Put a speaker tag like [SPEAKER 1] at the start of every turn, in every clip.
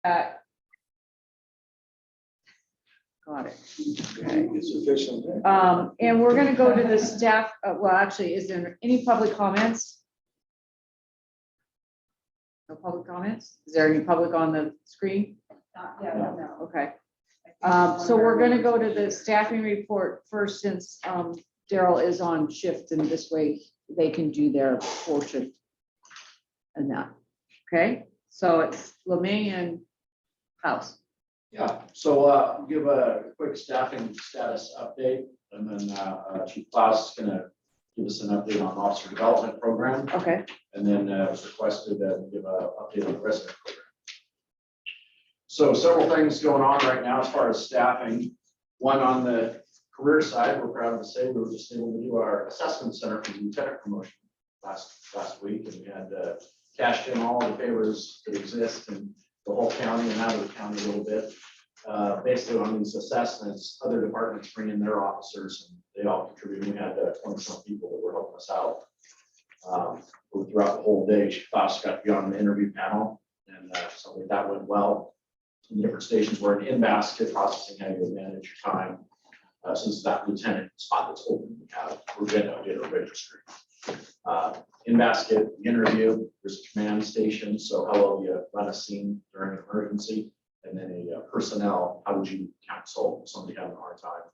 [SPEAKER 1] Got it. Okay.
[SPEAKER 2] It's sufficient.
[SPEAKER 1] And we're gonna go to the staff, well, actually, is there any public comments? No public comments? Is there any public on the screen?
[SPEAKER 3] No.
[SPEAKER 1] Okay. So we're gonna go to the staffing report first, since Daryl is on shift, and this way they can do their portion. And that, okay? So it's LeMay and House.
[SPEAKER 4] Yeah, so give a quick staffing status update, and then Chief Klaus is gonna give us an update on officer development program,
[SPEAKER 1] Okay,
[SPEAKER 4] and then it was requested to give an update on the resident program. So several things going on right now as far as staffing. One, on the career side, we're proud to say we were just able to do our assessment center for the lieutenant promotion last week, and we had cashed in all the favors that exist in the whole county and out of the county a little bit. Basically on these assessments, other departments bring in their officers, and they all contribute. We had 20-some people that were helping us out throughout the whole day. Klaus got to be on the interview panel, and so that went well. In different stations were in basket processing, how you manage your time. Since that lieutenant spot that's open, we're going to get a registry. In basket, the interview, there's a command station. So how well you run a scene during an emergency, and then a personnel, how would you counsel somebody having a hard time,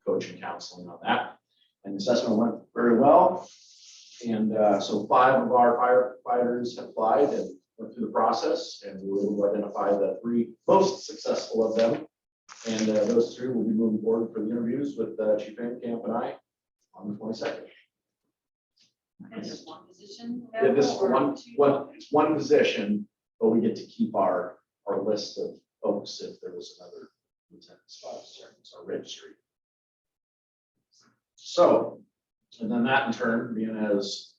[SPEAKER 4] coaching, counseling on that. And the assessment went very well. And so 5 of our firefighters have applied and went through the process, and we were able to identify the 3 most successful of them. And those 3 will be moving forward for the interviews with Chief Camp and I on the 22nd.
[SPEAKER 3] And just one position?
[SPEAKER 4] Yeah, this is
[SPEAKER 3] available, or
[SPEAKER 4] it's one position, but we get to keep our list of folks if there was another lieutenant spot, it's our registry. So, and then that in turn, being as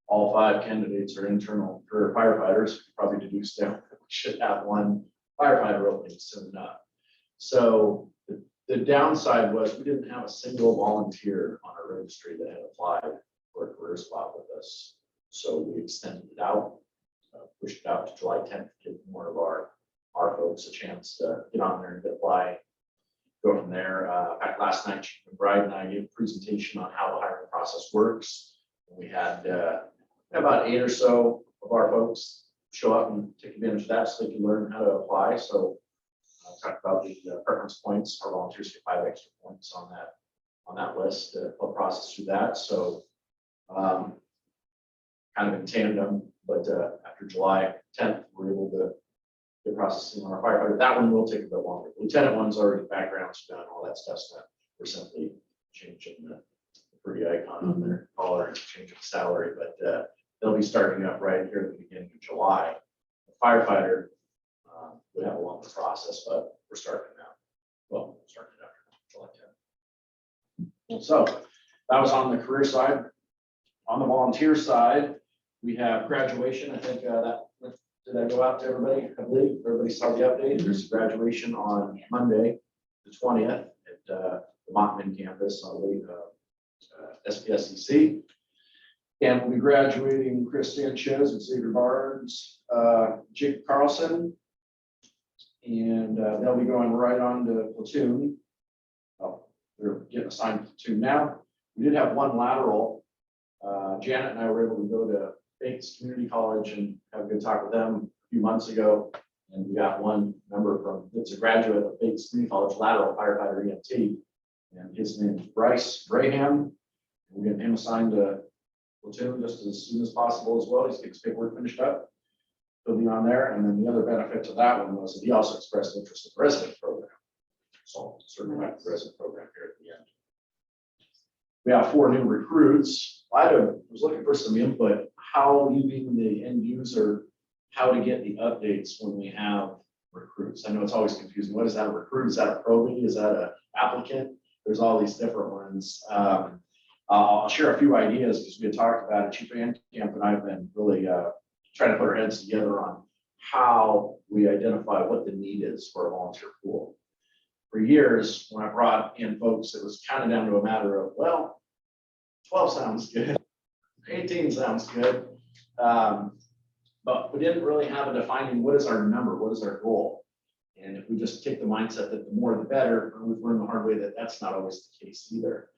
[SPEAKER 4] all 5 candidates are internal career firefighters, you probably deduce down that we should have 1 firefighter opening soon enough. So the downside was we didn't have a single volunteer on our registry that had applied for a career spot with us. So we extended it out, pushed it out to July 10th, to give more of our folks a chance to get on there and apply, go from there. In fact, last night, Chief McBride and I gave a presentation on how the hiring process works. We had about 8 or so of our folks show up and take advantage of that so they can learn how to apply. So talk about the preference points. Our volunteers get 5 extra points on that list to help process through that. So kind of in tandem, but after July 10th, we're able to get processing on our firefighter. That one will take a bit longer. The lieutenant one's already background's done, all that stuff's done. We're simply changing the pretty icon on their collar and changing salary, but they'll be starting up right here at the beginning of July. The firefighter would have a longer process, but we're starting now. Well, starting after July 10th. So that was on the career side. On the volunteer side, we have graduation. I think did I go out to everybody? I believe everybody saw the update. There's graduation on Monday, the 20th at the Montman campus on the SPSEC. And we'll be graduating Chris Sanchez and Xavier Barnes, Jake Carlson, and they'll be going right on to platoon. Oh, they're getting assigned to platoon now. We did have 1 lateral. Janet and I were able to go to Bates Community College and have a good talk with them a few months ago. And we got 1 member that's a graduate of Bates Community College, lateral firefighter EMT. And his name is Bryce Graham. We're getting him assigned to platoon just as soon as possible as well. He's getting his paperwork finished up. He'll be on there. And then the other benefit to that one was that he also expressed interest in the resident program. So certainly like the resident program here at the end. We have 4 new recruits. I was looking for some input, how you being the end user, how to get the updates when we have recruits. I know it's always confusing. What is that, a recruit? Is that a probie? Is that an applicant? There's all these different ones. I'll share a few ideas because we had talked about it. Chief Camp and I have been really trying to put our heads together on how we identify what the need is for a volunteer pool. For years, when I brought in folks, it was kind of down to a matter of, well, 12 sounds good, 18 sounds good. but we didn't really have a defining, what is our number, what is our goal? And if we just take the mindset that the more the better, we've learned the hard way that that's not always the case either.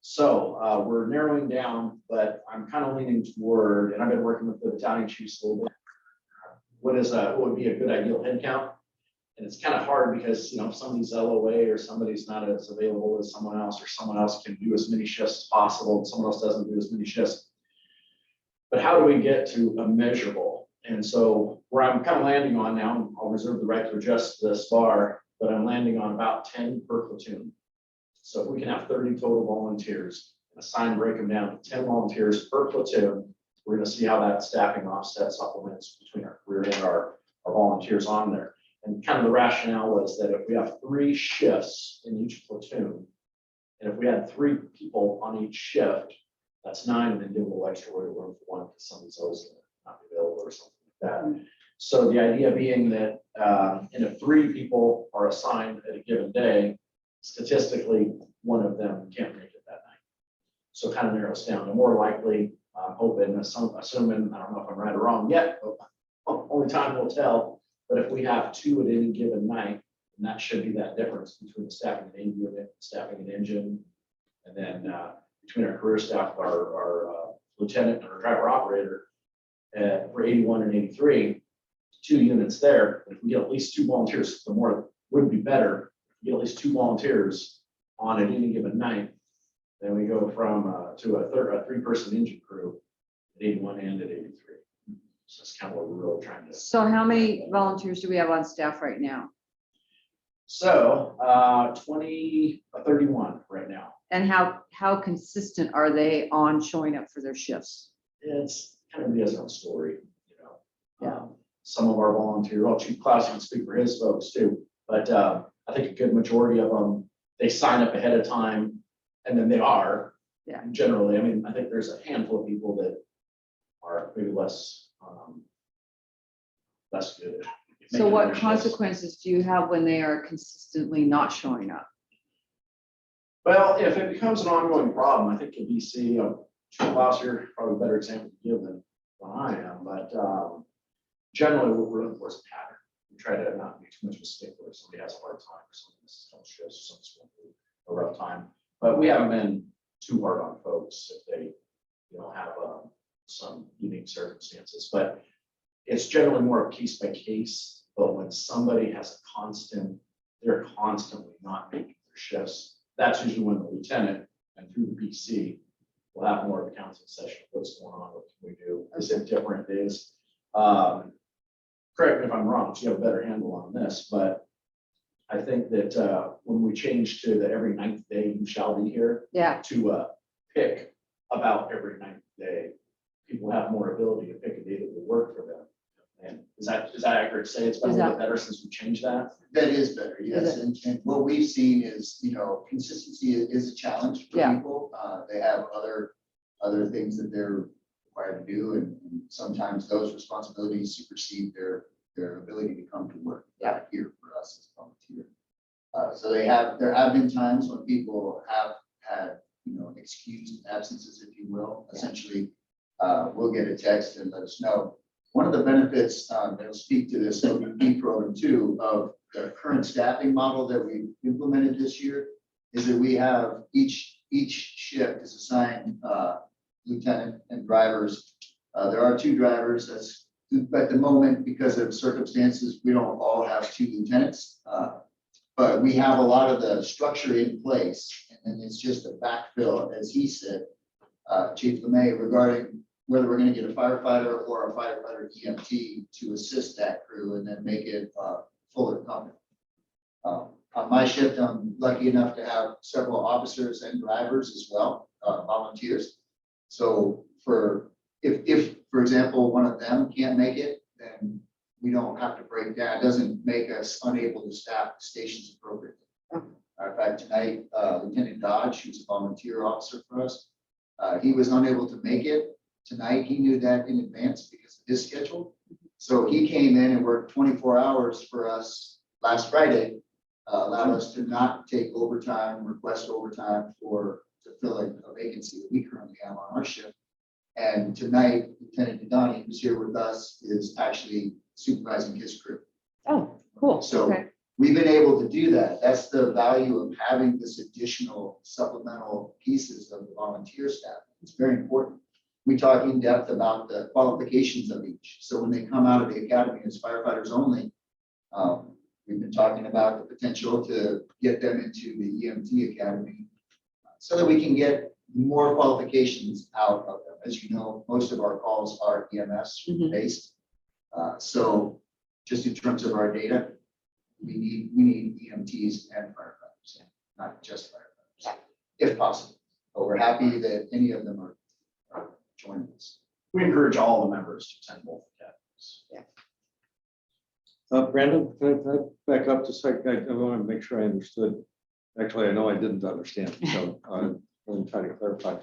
[SPEAKER 4] So we're narrowing down, but I'm kind of leaning toward, and I've been working with the battalion chiefs a little bit. What would be a good ideal head count? And it's kind of hard because, you know, if somebody's LOA or somebody's not as available as someone else, or someone else can do as many shifts as possible, and someone else doesn't do as many shifts. But how do we get to a measurable? And so where I'm kind of landing on now, I'll reserve the right to adjust this bar, but I'm landing on about 10 per platoon. So if we can have 30 total volunteers, and assign and break them down to 10 volunteers per platoon, we're gonna see how that staffing offset supplements between our career and our volunteers on there. And kind of the rationale was that if we have 3 shifts in each platoon, and if we had 3 people on each shift, that's 9, and then give a little extra wiggle room for one because somebody's always gonna not be available or something like that. So the idea being that, and if 3 people are assigned at a given day, statistically, one of them can't make it that night. So it kind of narrows down. The more likely, I'm hoping, assuming, I don't know if I'm right or wrong yet, but only time will tell. But if we have 2 at any given night, and that should be that difference between the staffing and unit, staffing and engine, and then between our career staff, our lieutenant and our driver operator, for 81 and 83, 2 units there. If we get at least 2 volunteers, the more would be better. If we get at least 2 volunteers on at any given night, then we go from to a 3-person engine crew at 81 and at 83. So that's kind of what we're really trying to.
[SPEAKER 1] So how many volunteers do we have on staff right now?
[SPEAKER 4] So 31 right now.
[SPEAKER 1] And how consistent are they on showing up for their shifts?
[SPEAKER 4] It's kind of a own story, you know.
[SPEAKER 1] Yeah.
[SPEAKER 4] Some of our volunteers, well, Chief Klaus can speak for his folks too, but I think a good majority of them, they sign up ahead of time and then they are.
[SPEAKER 1] Yeah.
[SPEAKER 4] Generally, I mean, I think there's a handful of people that are maybe less good. at
[SPEAKER 1] So
[SPEAKER 4] making
[SPEAKER 1] what
[SPEAKER 4] their shifts.
[SPEAKER 1] consequences do you have when they are consistently not showing up?
[SPEAKER 4] Well, if it becomes an ongoing problem, I think the BC, Chief Klaus here, probably a better example to give than I am, but generally we're looking for is a pattern. We try to not be too much of a stickler. If somebody has a hard time, or somebody misses some shifts, or something's going through a rough time. But we haven't been too hard on folks if they, you know, have some unique circumstances. But it's generally more case by case. But when somebody has a constant, they're constantly not making their shifts. That's usually when the lieutenant and through the PC will have more of a counseling session. What's going on? What can we do? Is it different days? Correct me if I'm wrong, but you have a better handle on this. But I think that when we change to the every 9th day you shall be here,
[SPEAKER 1] Yeah,
[SPEAKER 4] to pick about every 9th day, people have more ability to pick a day that will work for them. And is that accurate to say it's been a little bit better since we changed that?
[SPEAKER 2] That is better, yes. And what we've seen is, you know, consistency is a challenge for
[SPEAKER 1] Yeah.
[SPEAKER 2] people. They have other things that they're required to do, and sometimes those responsibilities supersede their ability to come to work.
[SPEAKER 1] Yeah.
[SPEAKER 2] Here for us as volunteer. So there have been times when people have had, you know, excused absences, if you will. Essentially, we'll get a text and let us know. One of the benefits, that'll speak to this OBP program too, of the current staffing model that we implemented this year, is that we have each shift is assigned lieutenant and drivers. There are 2 drivers. That's at the moment, because of circumstances, we don't all have 2 lieutenants. But we have a lot of the structure in place, and then it's just a backfill, as he said, Chief LeMay, regarding whether we're going to get a firefighter or a firefighter EMT to assist that crew and then make it fuller company. On my shift, I'm lucky enough to have several officers and drivers as well, volunteers. So if, for example, one of them can't make it, then we don't have to break down. It doesn't make us unable to staff the stations appropriately. In fact, tonight, Lieutenant Dodge, who's a volunteer officer for us, he was unable to make it tonight. He knew that in advance because of his schedule. So he came in and worked 24 hours for us last Friday, allowed us to not take overtime, request overtime to fill a vacancy that we currently have on our shift. And tonight, Lieutenant Donnie, who's here with us, is actually supervising his crew.
[SPEAKER 1] Oh, cool.
[SPEAKER 2] So-
[SPEAKER 1] Okay.
[SPEAKER 2] We've been able to do that. That's the value of having this additional supplemental pieces of the volunteer staff. It's very important. We talk in depth about the qualifications of each. So when they come out of the academy as firefighters only, we've been talking about the potential to get them into the EMT academy so that we can get more qualifications out of them. As you know, most of our calls are EMS
[SPEAKER 1] Mhm.
[SPEAKER 2] based. So just in terms of our data, we need EMTs and firefighters, not just firefighters, if possible. But we're happy that any of them are joining us.
[SPEAKER 4] We encourage all the members to attend both academies.
[SPEAKER 5] Brandon, can I back up just a second? I want to make sure I understood. Actually, I know I didn't understand, so let me try to clarify.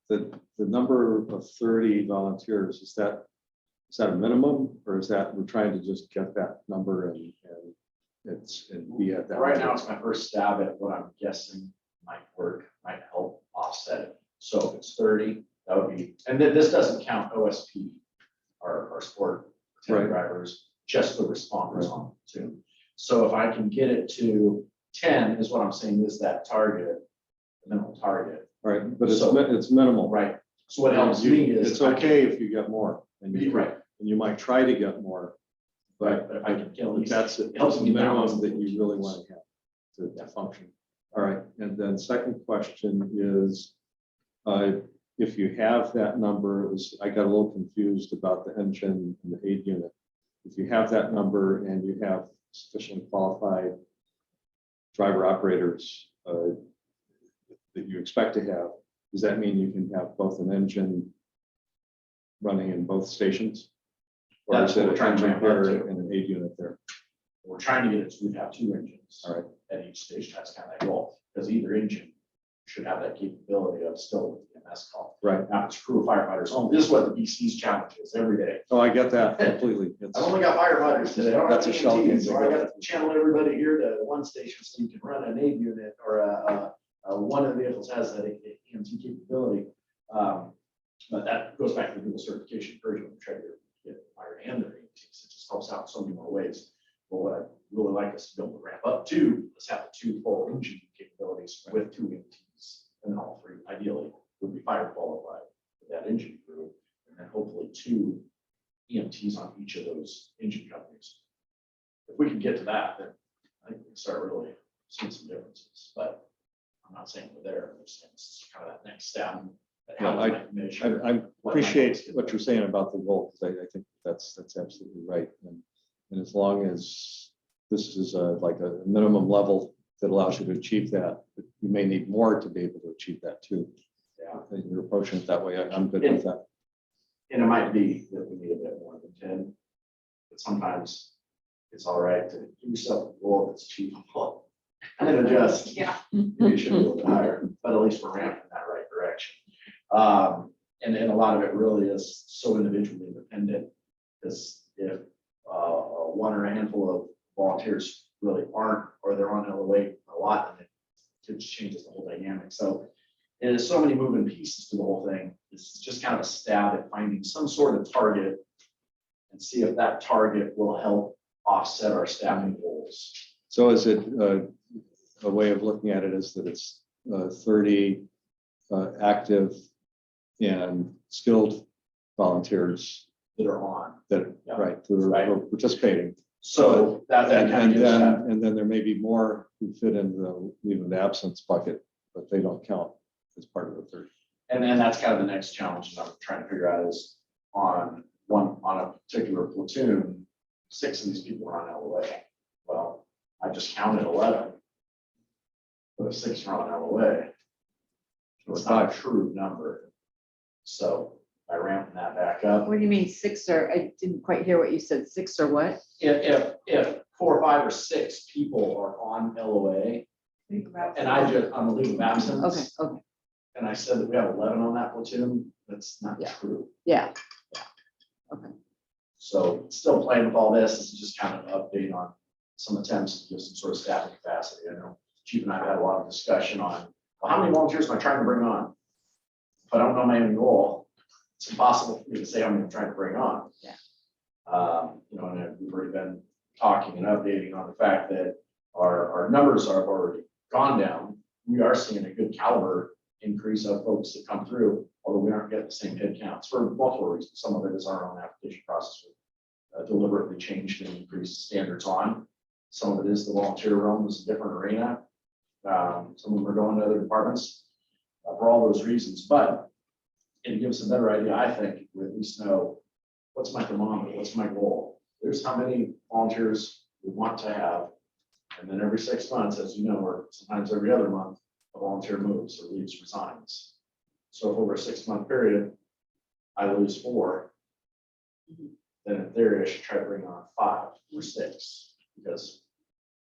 [SPEAKER 5] The number of 30 volunteers, is that a minimum, or is that we're trying to just get that number and be at that?
[SPEAKER 4] Right now, it's my first stab at what I'm guessing might work, might help offset it. So if it's 30, that would be, and then this doesn't count OSP, our sport
[SPEAKER 5] Right.
[SPEAKER 4] drivers, just the responders on too. So if I can get it to 10 is what I'm saying is that target, the minimal target,
[SPEAKER 5] Right, but
[SPEAKER 4] So-
[SPEAKER 5] it's minimal.
[SPEAKER 4] right? So what helps me is.
[SPEAKER 5] It's okay if you get more, and
[SPEAKER 4] Right,
[SPEAKER 5] you might try to get more,
[SPEAKER 4] right, but if I can kill at least.
[SPEAKER 5] that's it.
[SPEAKER 4] It helps me balance
[SPEAKER 5] Minimum that
[SPEAKER 4] the
[SPEAKER 5] you really
[SPEAKER 4] teams.
[SPEAKER 5] want to have to function. All right, and then second question is, if you have that number, I got a little confused about the engine and the aid unit. If you have that number and you have sufficiently qualified driver operators that you expect to have, does that mean you can have both an engine running in both stations? Or
[SPEAKER 4] That's
[SPEAKER 5] is
[SPEAKER 4] what
[SPEAKER 5] it
[SPEAKER 4] we're
[SPEAKER 5] an
[SPEAKER 4] trying to
[SPEAKER 5] engine
[SPEAKER 4] ramp up
[SPEAKER 5] here
[SPEAKER 4] to.
[SPEAKER 5] and an aid unit there?
[SPEAKER 4] We're trying to get it to have 2 engines.
[SPEAKER 5] All right.
[SPEAKER 4] At each station, that's kind of that goal, because either engine should have that capability of still with the MS call.
[SPEAKER 5] Right.
[SPEAKER 4] Now, it's crew of firefighters only. This is what the BC's challenge is every day.
[SPEAKER 5] Oh, I get that completely. It's-
[SPEAKER 4] I've only got firefighters today. I don't have
[SPEAKER 5] That's a shell game.
[SPEAKER 4] EMTs, so I got to channel everybody here to one station so you can run an aid unit or one of the vehicles has that EMT capability. But that goes back to the dual certification encouragement. We try to get fire and their EMTs. It just helps out in so many more ways. But what I'd really like us to be able to ramp up to, let's have 2 full engine capabilities with 2 EMTs. And then all 3 ideally would be fire qualified with that engine crew. And then hopefully 2 EMTs on each of those engine companies. If we can get to that, then I think we can start really seeing some differences, but I'm not saying we're there. I'm just saying this is kind of that next step. that
[SPEAKER 5] Yeah,
[SPEAKER 4] how we might measure
[SPEAKER 5] I
[SPEAKER 4] what
[SPEAKER 5] appreciate
[SPEAKER 4] might be
[SPEAKER 5] what you're saying about the goal, because I think that's absolutely right. And as long as this is like a minimum level that allows you to achieve that, but you may need more to be able to achieve that too.
[SPEAKER 4] Yeah.
[SPEAKER 5] And you're approaching it that way. I'm good with that.
[SPEAKER 4] And it might be that we need a bit more than 10, but sometimes it's all right to give yourself a goal that's achievable. And then adjust.
[SPEAKER 3] Yeah.
[SPEAKER 4] Maybe it should be a little bit higher, but at least we're ramping in that right direction. And a lot of it really is so individually dependent, because if one or a handful of volunteers really aren't, or they're on LOA a lot, then it just changes the whole dynamic. So there's so many moving pieces to the whole thing. It's just kind of a stab at finding some sort of target and see if that target will help offset our staffing goals.
[SPEAKER 5] So is it a way of looking at it is that it's 30 active and skilled volunteers
[SPEAKER 4] That are on.
[SPEAKER 5] that,
[SPEAKER 4] Yeah.
[SPEAKER 5] right, who
[SPEAKER 4] Right.
[SPEAKER 5] are participating.
[SPEAKER 4] So that
[SPEAKER 5] And
[SPEAKER 4] kind of gives that.
[SPEAKER 5] then there may be more who fit in the leave of absence bucket, but they don't count as part of the 30.
[SPEAKER 4] And then that's kind of the next challenge that I'm trying to figure out is on a particular platoon, 6 of these people are on LOA. Well, I just counted 11. But if 6 are on LOA, so it's not a true number. So by ramping that back up,
[SPEAKER 1] What do you mean 6 or, I didn't quite hear what you said, 6 or what?
[SPEAKER 4] if 4 or 5 or 6 people are on LOA,
[SPEAKER 3] Think about.
[SPEAKER 4] and I just, on a leave of
[SPEAKER 1] Okay,
[SPEAKER 4] absence,
[SPEAKER 1] okay,
[SPEAKER 4] and I said that we have 11 on that platoon, that's not
[SPEAKER 1] Yeah.
[SPEAKER 4] true.
[SPEAKER 1] yeah,
[SPEAKER 4] So still playing with all this. This is just kind of an update on some attempts to give some sort of staffing capacity. I know Chief and I have had a lot of discussion on, well, how many volunteers am I trying to bring on? If I don't know my own goal, it's impossible for me to say how many I'm trying to bring on.
[SPEAKER 1] Yeah.
[SPEAKER 4] You know, and we've already been talking and updating on the fact that our numbers have already gone down. We are seeing a good caliber increase of folks that come through, although we aren't getting the same head counts for multiple reasons. Some of it is our own application process. Deliberately changed and increased standards on. Some of it is the volunteer realm is a different arena. Some of them are going to other departments for all those reasons, but it gives a better idea, I think, we at least know what's my thermometer, what's my goal. There's how many volunteers we want to have. And then every 6 months, as you know, or sometimes every other month, a volunteer moves or leaves, resigns. So if over a 6-month period, I lose 4, then in theory, I should try to bring on 5 or 6, because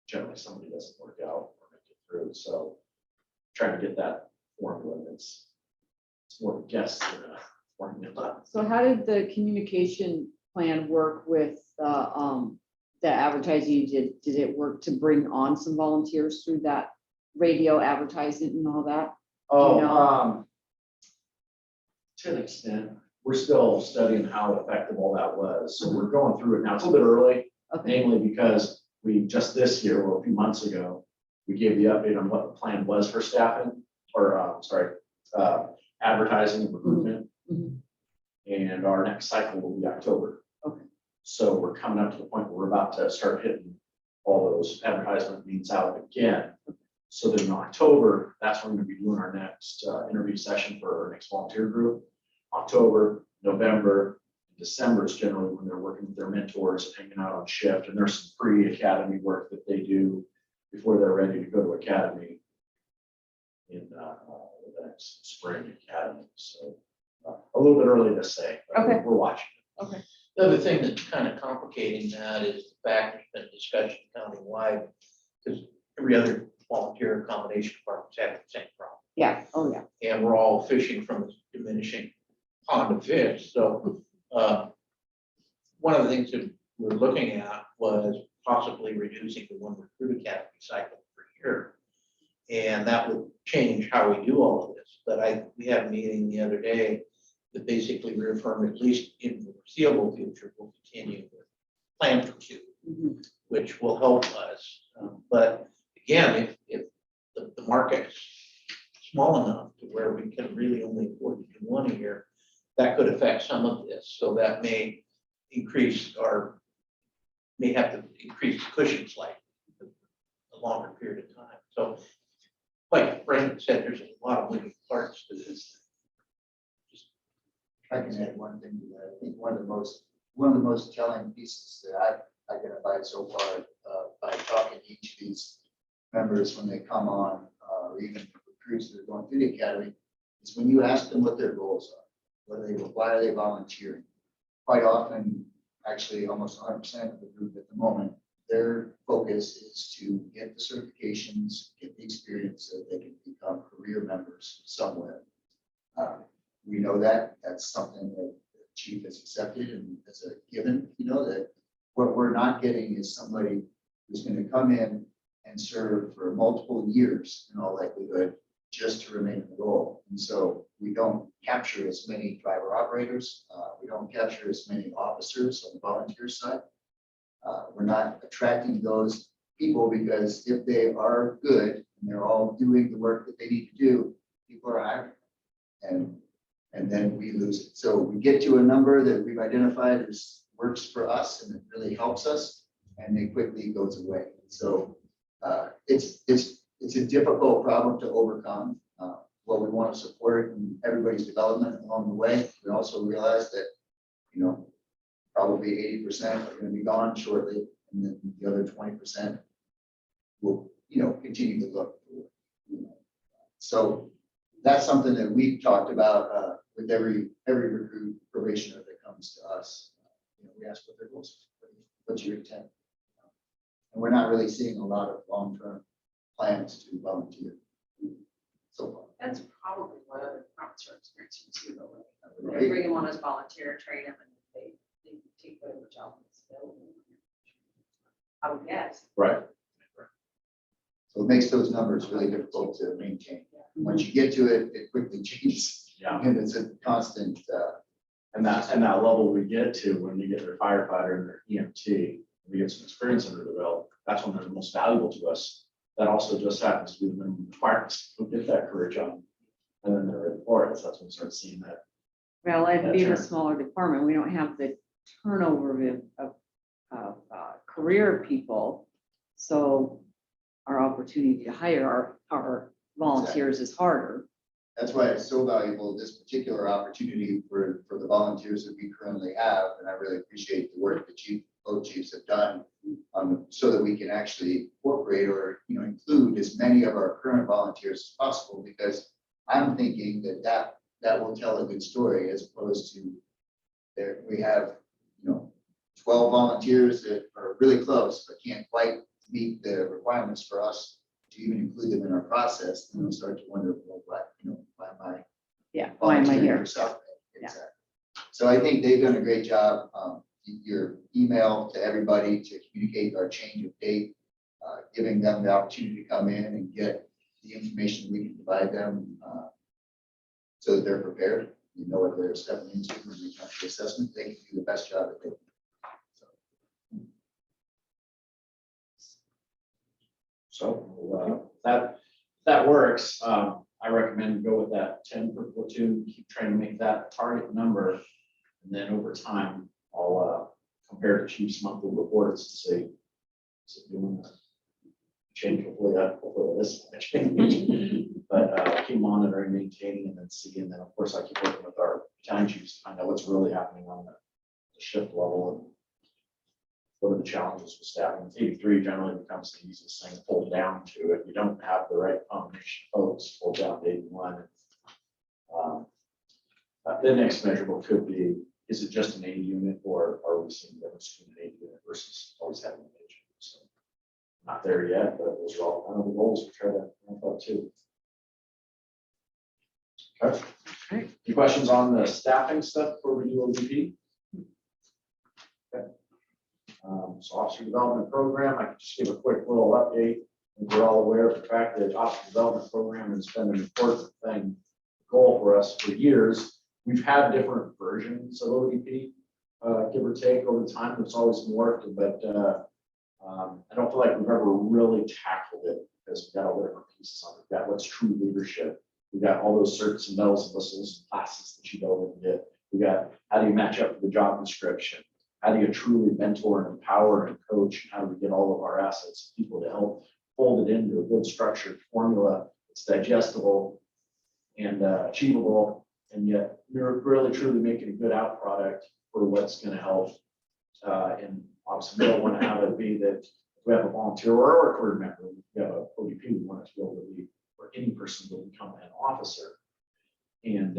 [SPEAKER 4] generally somebody doesn't work out or make it through. So trying to get that formula, it's more of a guess than a formula.
[SPEAKER 1] So how did the communication plan work with the advertising you did? Did it work to bring on some volunteers through that radio advertising and all that?
[SPEAKER 4] Oh,
[SPEAKER 1] know?
[SPEAKER 4] To an extent, we're still studying how effective all that was. So we're going through it now. It's a little bit early,
[SPEAKER 1] Okay,
[SPEAKER 4] namely because we just this year, or a few months ago, we gave the update on what the plan was for staffing, or advertising and recruitment.
[SPEAKER 1] Mhm.
[SPEAKER 4] And our next cycle will be October.
[SPEAKER 1] Okay.
[SPEAKER 4] So we're coming up to the point where we're about to start hitting all those advertisement meetings out again. So then in October, that's when we're gonna be doing our next interview session for our next volunteer group. October, November, December is generally when they're working with their mentors and hanging out on shift. And there's some pre-academy work that they do before they're ready to go to academy in the next spring academy. So a little bit early to say, but
[SPEAKER 1] Okay.
[SPEAKER 4] we're watching.
[SPEAKER 6] The other thing that's kind of complicating that is the fact there's been discussion countywide, because every other volunteer accommodation department's having the same problem.
[SPEAKER 1] yeah, oh, yeah.
[SPEAKER 6] And we're all fishing from a diminishing pond of fish. So one of the things that we're looking at was possibly reducing the one recruit academy cycle per year. And that would change how we do all of this. But we had a meeting the other day that basically reaffirmed, at least in the foreseeable future, we'll continue with plan for 2,
[SPEAKER 1] Mhm.
[SPEAKER 6] which will help us. But again, if the market's small enough to where we can really only afford to do 1 a year, that could affect some of this. So that may increase may have to increase the cushion slightly a longer period of time. So like Brandon said, there's a lot of moving parts to this.
[SPEAKER 2] I can add one thing to that. I think one of the most telling pieces that I've identified so far by talking to each of these members when they come on, or even recruits that are going through the academy, is when you ask them what their goals are, why are they volunteering? Quite often, actually almost 100% of the group at the moment, their focus is to get the certifications, get the experience so they can become career members somewhere. We know that that's something that the chief has accepted and as a given, that what we're not getting is somebody who's going to come in and serve for multiple years in all likelihood just to remain in the role. And so we don't capture as many driver operators. We don't capture as many officers on the volunteer side. We're not attracting those people because if they are good and they're all doing the work that they need to do, people are hiring. And then we lose it. So we get to a number that we've identified as works for us and it really helps us, and then quickly goes away. So it's a difficult problem to overcome. What we want to support in everybody's development along the way. We also realize that, probably 80% are going to be gone shortly, and then the other 20% will, continue to look. So that's something that we've talked about with every recruit probationer that comes to us. We ask what their goals are, what's your intent? And we're not really seeing a lot of long-term plans to volunteer so far.
[SPEAKER 3] That's probably what other departments are experiencing too, though. They bring them on as volunteer, train them, and they take whatever job is available. I would guess.
[SPEAKER 4] Right.
[SPEAKER 2] So it makes those numbers really difficult to maintain. Once you get to it, it quickly changes.
[SPEAKER 4] Yeah.
[SPEAKER 2] And it's a constant
[SPEAKER 4] And that level we get to when we get their firefighter and their EMT, we get some experience under the belt, that's when they're the most valuable to us. That also just happens to be the minimum requirements to get that career job. And then they're ready for it, so that's when we start seeing that.
[SPEAKER 1] Well, and being a
[SPEAKER 4] That's right.
[SPEAKER 1] smaller department, we don't have the turnover of career people. So our opportunity to hire our volunteers is harder.
[SPEAKER 2] That's why it's so valuable, this particular opportunity for the volunteers that we currently have. And I really appreciate the work that both chiefs have done so that we can actually incorporate or, include as many of our current volunteers as possible, because I'm thinking that will tell a good story as opposed to there, we have, 12 volunteers that are really close, but can't quite meet the requirements for us to even include them in our process. And we'll start to wonder, well, why am I
[SPEAKER 1] Yeah, why am I
[SPEAKER 2] volunteering
[SPEAKER 1] here?
[SPEAKER 2] for South Bay?
[SPEAKER 1] Yeah.
[SPEAKER 2] Exactly. So I think they've done a great job. Your email to everybody to communicate our change of date, giving them the opportunity to come in and get the information we can provide them so that they're prepared. You know what they're stepping into when they come to the assessment. They can do the best job that they can.
[SPEAKER 4] So that works. I recommend go with that 10 per platoon, keep trying to make that target number. And then over time, I'll compare the chief's monthly reports to see, is it doing a change, hopefully this is a change. But keep monitoring, maintaining, and then see. And then of course I keep working with our battalion chiefs to find out what's really happening on the shift level and what are the challenges with staffing. 83 generally becomes the easiest thing to pull down to if you don't have the right combination of folks, pull down to 81. The next measurable could be, is it just an A unit or are we seeing the difference between an A unit versus always having an A unit? So not there yet, but those are all one of the goals we try to ramp up too. Okay.
[SPEAKER 1] Okay.
[SPEAKER 4] Any questions on the staffing stuff before we do ODP? Okay. So officer development program, I can just give a quick little update. We're all aware of the fact that officer development program has been an important goal for us for years. We've had different versions of ODP, give or take over time. It's always morphed, but I don't feel like we've ever really tackled it because we've got all the different pieces on it. We've got what's true leadership. We've got all those certs and bells and whistles and classes that you go and get. We got how do you match up to the job description? How do you truly mentor and empower and coach? And how do we get all of our assets, people to help fold it into a good structured formula that's digestible and achievable, and yet we're really truly making a good out product for what's going to help. And obviously, we don't want to have it be that we have a volunteer or a career member, we have a ODP, we want it to be able to be, or any person will become an officer. And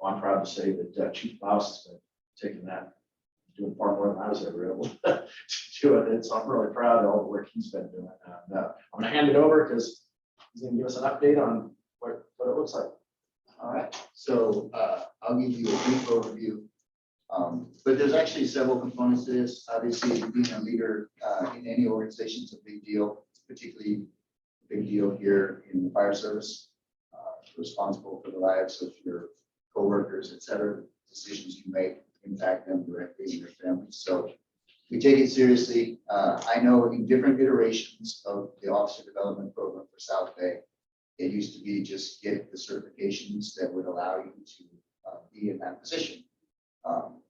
[SPEAKER 4] I'm proud to say that Chief Klaus has been taking that, doing far more than I was ever able to do it. And so I'm really proud of all the work he's been doing. And, I'm going to hand it over because he's going to give us an update on what it looks like.
[SPEAKER 2] All right, so I'll give you a brief overview. But there's actually several components to this. Obviously, being a leader in any organization is a big deal. It's particularly a big deal here in the fire service. Responsible for the lives of your coworkers, et cetera. Decisions you make impact them directly and their families. So we take it seriously. I know in different iterations of the officer development program for South Bay, it used to be just get the certifications that would allow you to be in that position.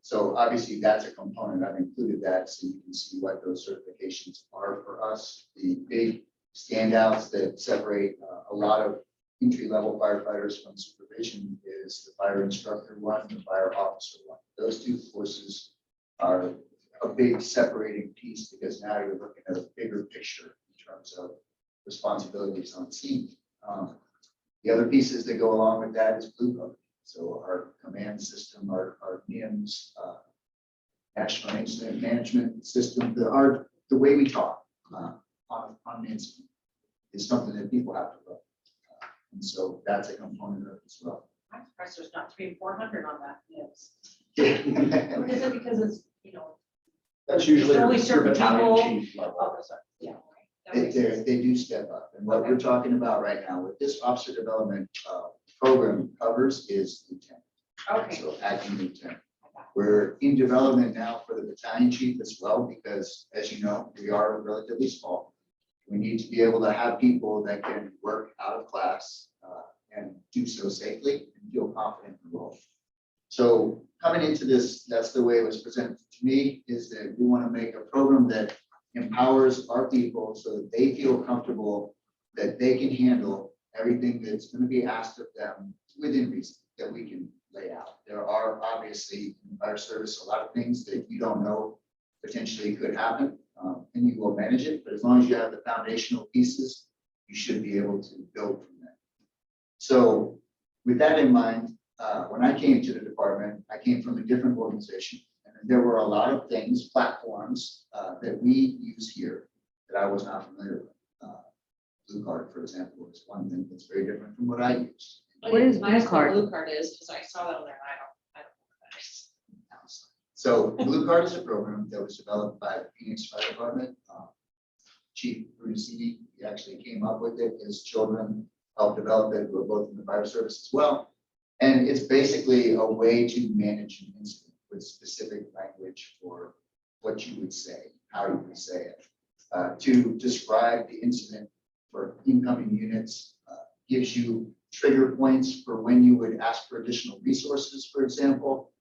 [SPEAKER 2] So obviously that's a component. I've included that so you can see what those certifications are for us. The big standouts that separate a lot of entry-level firefighters from supervision is the fire instructor one, the fire officer one. Those two courses are a big separating piece because now you're looking at a bigger picture in terms of responsibilities on scene. The other pieces that go along with that is blue code. So our command system, our NIMS, National Incident Management System, the way we talk on an incident is something that people have to learn. And so that's a component of it as well.
[SPEAKER 3] I'm surprised there's not 300-400 on that, yes.
[SPEAKER 2] Yeah.
[SPEAKER 3] Is it because it's,
[SPEAKER 4] That's usually
[SPEAKER 3] There's only
[SPEAKER 4] your
[SPEAKER 3] certain
[SPEAKER 4] battalion
[SPEAKER 3] people-
[SPEAKER 4] chief level.
[SPEAKER 3] oh, sorry, yeah. right. That makes sense.
[SPEAKER 2] They do step up. And what we're talking about right now with this officer development program covers is lieutenant.
[SPEAKER 3] Okay.
[SPEAKER 2] So acting lieutenant. We're in development now for the battalion chief as well, because as you know, we are relatively small. We need to be able to have people that can work out of class and do so safely and feel confident in the role. So coming into this, that's the way it was presented to me, is that we want to make a program that empowers our people so that they feel comfortable that they can handle everything that's going to be asked of them within reason that we can lay out. There are obviously in fire service a lot of things that you don't know potentially could happen, and you will manage it. But as long as you have the foundational pieces, you should be able to build from that. So with that in mind, when I came to the department, I came from a different organization, and there were a lot of things, platforms that we use here that I was not familiar with. Blue Card, for example, is one thing that's very different from what I use.
[SPEAKER 1] What is
[SPEAKER 3] Nice
[SPEAKER 1] Blue Card?
[SPEAKER 3] Blue Card is, because I saw that on there, and I don't know what that is.
[SPEAKER 2] So Blue Card is a program that was developed by the Phoenix Fire Department. Chief Brunacini, he actually came up with it. His children helped develop it. We're both in the fire service as well. And it's basically a way to manage an incident with specific language for what you would say, how you would say it. To describe the incident for incoming units, gives you trigger points for when you would ask for additional resources, for example.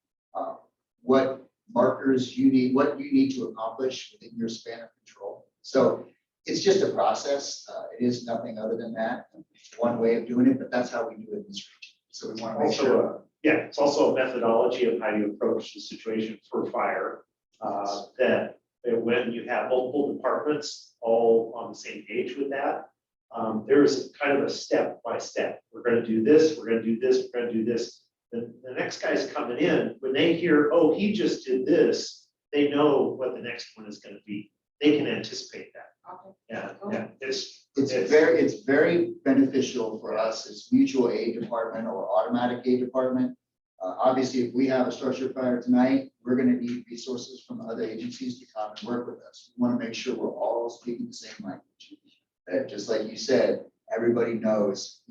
[SPEAKER 2] What markers you need, what you need to accomplish within your span of control. So it's just a process. It is nothing other than that. It's one way of doing it, but that's how we do it in this region. So we want to make sure.
[SPEAKER 7] Also, yeah, it's also a methodology of how you approach the situation for fire. That when you have multiple departments all on the same page with that, there is kind of a step by step. We're going to do this, we're going to do this, we're going to do this. The next guy's coming in, when they hear, oh, he just did this, they know what the next one is going to be. They can anticipate that.
[SPEAKER 3] Okay.
[SPEAKER 7] Yeah,
[SPEAKER 2] It's very beneficial for us as mutual aid department or automatic aid department. Obviously, if we have a structure fire tonight, we're going to need resources from other agencies to come and work with us. We want to make sure we're all speaking the same language. Just like you said, everybody knows,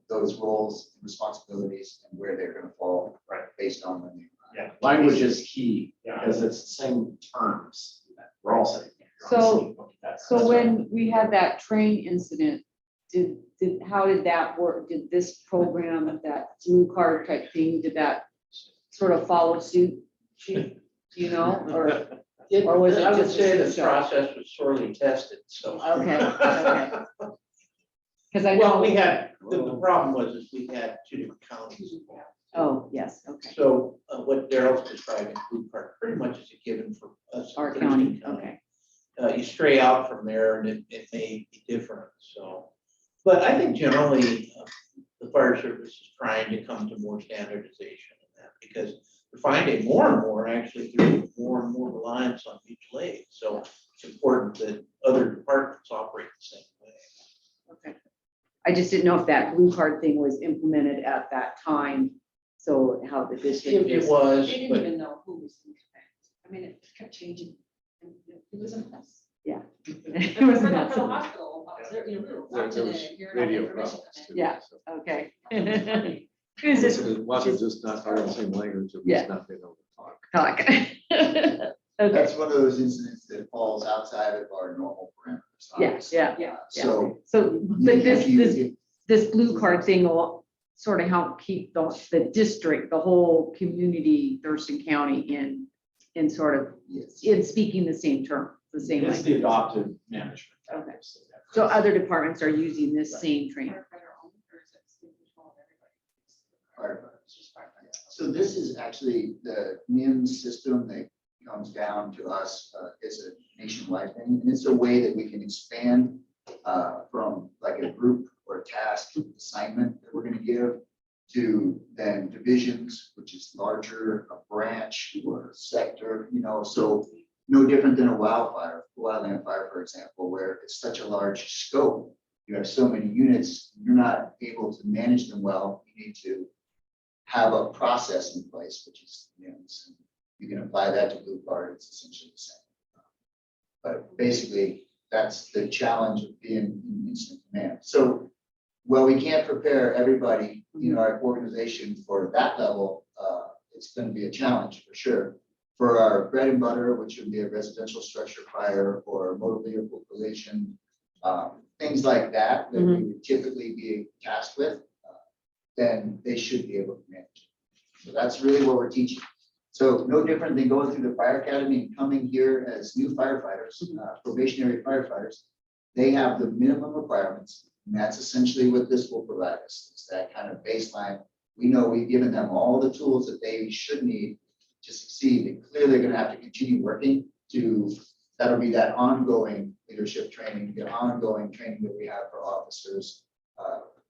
[SPEAKER 2] those roles and responsibilities and where they're going to fall.
[SPEAKER 7] Right.
[SPEAKER 2] Based on when they.
[SPEAKER 7] yeah.
[SPEAKER 4] Language is key,
[SPEAKER 7] Yeah.
[SPEAKER 4] because it's the same terms. We're all saying.
[SPEAKER 1] So when we had that train incident, how did that work? Did this program, that Blue Card type thing, did that sort of follow suit? Chief? Do you know, or was it
[SPEAKER 6] I would
[SPEAKER 1] just a
[SPEAKER 6] say the
[SPEAKER 1] show?
[SPEAKER 6] process was sorely tested, so.
[SPEAKER 1] Okay, okay. Because I
[SPEAKER 6] Well,
[SPEAKER 1] know,
[SPEAKER 6] we had, the problem was is we had two different counties.
[SPEAKER 1] oh, yes, okay.
[SPEAKER 6] So what Daryl's describing, Blue Card, pretty much is a given for us.
[SPEAKER 1] Our
[SPEAKER 6] Thurston
[SPEAKER 1] county, okay.
[SPEAKER 6] You stray out from there and it may be different, so. But I think generally, the fire service is trying to come to more standardization in that, because we're finding more and more, actually, there's more and more reliance on mutual aid. So it's important that other departments operate the same way.
[SPEAKER 1] Okay. I just didn't know if that Blue Card thing was implemented at that time, so how the district.
[SPEAKER 6] It was,
[SPEAKER 3] They didn't
[SPEAKER 6] but
[SPEAKER 3] even know who was in command. I mean, it kept changing. It was a mess.
[SPEAKER 1] Yeah.
[SPEAKER 3] It
[SPEAKER 1] It was
[SPEAKER 3] for
[SPEAKER 1] a
[SPEAKER 3] the
[SPEAKER 1] mess.
[SPEAKER 3] hospital, we were watching it and hearing all the
[SPEAKER 5] Radio
[SPEAKER 3] information
[SPEAKER 5] problems
[SPEAKER 3] come
[SPEAKER 5] too.
[SPEAKER 1] Yeah.
[SPEAKER 5] so.
[SPEAKER 1] Okay.
[SPEAKER 5] It
[SPEAKER 1] Is it
[SPEAKER 5] wasn't just not talking the same language, it
[SPEAKER 1] Yeah.
[SPEAKER 5] was not being able to talk.
[SPEAKER 1] talk? Okay,
[SPEAKER 2] That's one of those incidents that falls outside of our normal parameters.
[SPEAKER 1] yeah,
[SPEAKER 2] obviously.
[SPEAKER 1] yeah,
[SPEAKER 3] Yeah.
[SPEAKER 2] So.
[SPEAKER 1] so, but this,
[SPEAKER 2] if you-
[SPEAKER 1] this, this Blue Card thing will sort of help keep the district, the whole community, Thurston County in sort of,
[SPEAKER 2] Yes.
[SPEAKER 1] in speaking the same term, the same
[SPEAKER 4] It's the
[SPEAKER 1] language.
[SPEAKER 4] adoptive management.
[SPEAKER 1] Okay. So other departments are using this same training.
[SPEAKER 3] Firefighter owned, or is it state control of everybody?
[SPEAKER 2] Firefighters.
[SPEAKER 3] It's just firefighters.
[SPEAKER 2] So this is actually the NIMS system that comes down to us as a nationwide thing. And it's a way that we can expand from like a group or a task assignment that we're going to give to then divisions, which is larger, a branch or a sector, so no different than a wildland fire, for example, where it's such a large scope. You have so many units, you're not able to manage them well. You need to have a process in place, which is, you can apply that to Blue Card, it's essentially the same. But basically, that's the challenge of being in incident command. So Well, we can't prepare everybody, our organization for that level. It's gonna be a challenge for sure. For our bread and butter, which would be a residential structure fire or motor vehicle collision, things like that, that we would typically be tasked with, then they should be able to manage. So that's really what we're teaching. So no different than going through the fire academy and coming here as new firefighters, probationary firefighters. They have the minimum requirements, and that's essentially what this will provide us. It's that kind of baseline. We know we've given them all the tools that they should need to succeed. And clearly they're gonna have to continue working to, that'll be that ongoing leadership training, the ongoing training that we have for officers,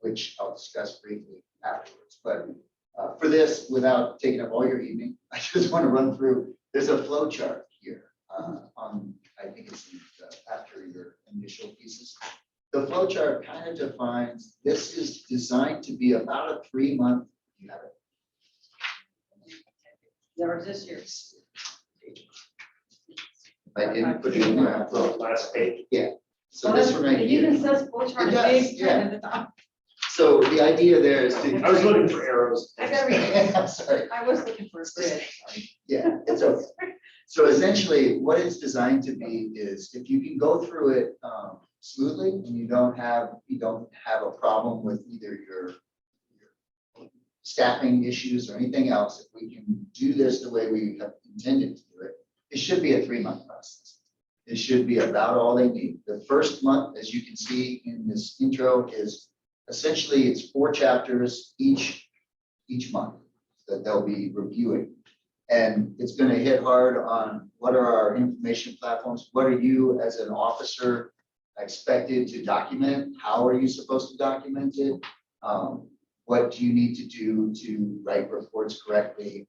[SPEAKER 2] which I'll discuss briefly afterwards. But for this, without taking up all your evening, I just want to run through, there's a flow chart here on, I think it's after your initial pieces. The flow chart kind of defines, this is designed to be about a 3-month, you have it.
[SPEAKER 3] There was this year's.
[SPEAKER 2] I didn't put it in there.
[SPEAKER 7] Last page.
[SPEAKER 2] So this one right
[SPEAKER 3] It
[SPEAKER 2] here.
[SPEAKER 3] even says full chart
[SPEAKER 2] It does,
[SPEAKER 3] big
[SPEAKER 2] yeah.
[SPEAKER 3] print at the top.
[SPEAKER 2] So the idea there is to.
[SPEAKER 7] I was looking for arrows.
[SPEAKER 3] I gotta read it.
[SPEAKER 2] I'm sorry.
[SPEAKER 3] I was looking for a grid.
[SPEAKER 2] Yeah, it's okay. So essentially, what it's designed to be is if you can go through it smoothly and you don't have a problem with either your staffing issues or anything else, if we can do this the way we have intended to do it, it should be a 3-month process. It should be about all they need. The first month, as you can see in this intro, is essentially it's 4 chapters each month that they'll be reviewing. And it's going to hit hard on what are our information platforms? What are you as an officer expected to document? How are you supposed to document it? What do you need to do to write reports correctly?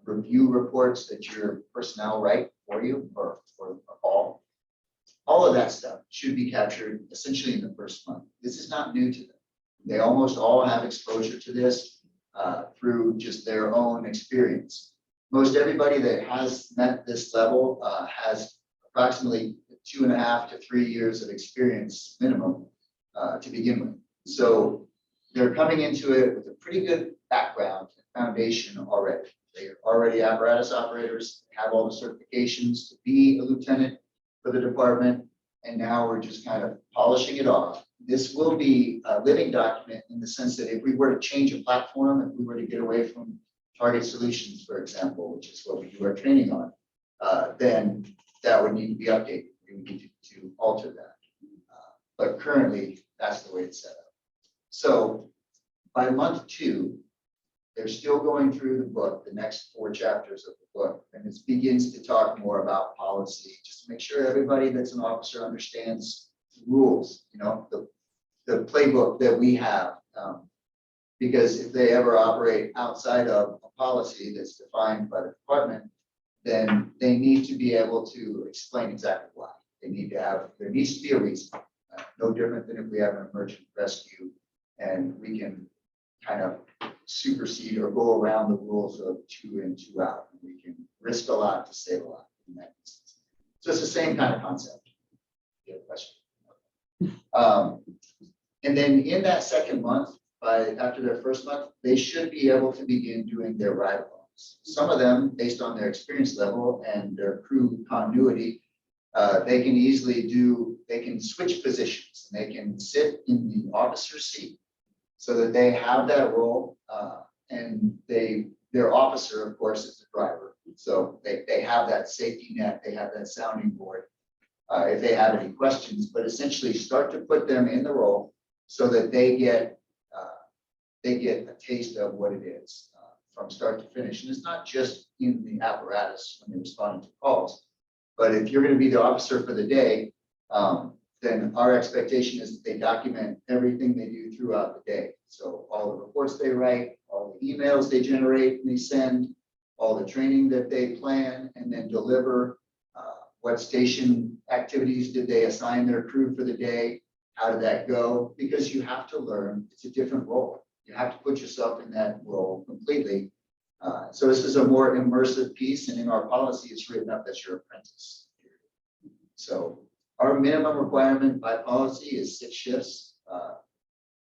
[SPEAKER 2] Review reports that your personnel write for you or all. All of that stuff should be captured essentially in the first month. This is not new to them. They almost all have exposure to this through just their own experience. Most everybody that has met this level has approximately 2.5 to 3 years of experience minimum to begin with. So they're coming into it with a pretty good background and foundation already. They are already apparatus operators, have all the certifications to be a lieutenant for the department, and now we're just kind of polishing it off. This will be a living document in the sense that if we were to change a platform, if we were to get away from Target Solutions, for example, which is what we do our training on, then that would need to be updated. We would need to alter that. But currently, that's the way it's set up. So by month 2, they're still going through the book, the next 4 chapters of the book, and it begins to talk more about policy, just to make sure everybody that's an officer understands the rules, the playbook that we have. Because if they ever operate outside of a policy that's defined by the department, then they need to be able to explain exactly why. There needs to be a reason. No different than if we have an emergency rescue and we can kind of supersede or go around the rules of 2 in, 2 out. We can risk a lot to save a lot in that instance. So it's the same kind of concept. You have a question? And then in that second month, after their first month, they should be able to begin doing their ride-alongs. Some of them, based on their experience level and their crew continuity, they can easily they can switch positions. And they can sit in the officer's seat so that they have that role. And their officer, of course, is the driver. So they have that safety net, they have that sounding board if they have any questions, but essentially start to put them in the role so that they get a taste of what it is from start to finish. And it's not just in the apparatus when they're responding to calls, but if you're going to be the officer for the day, then our expectation is that they document everything they do throughout the day. So all the reports they write, all the emails they generate and they send, all the training that they plan and then deliver, what station activities did they assign their crew for the day, how did that go? Because you have to learn, it's a different role. You have to put yourself in that role completely. So this is a more immersive piece, and in our policy, it's written up as your apprentice. So our minimum requirement by policy is 6 shifts.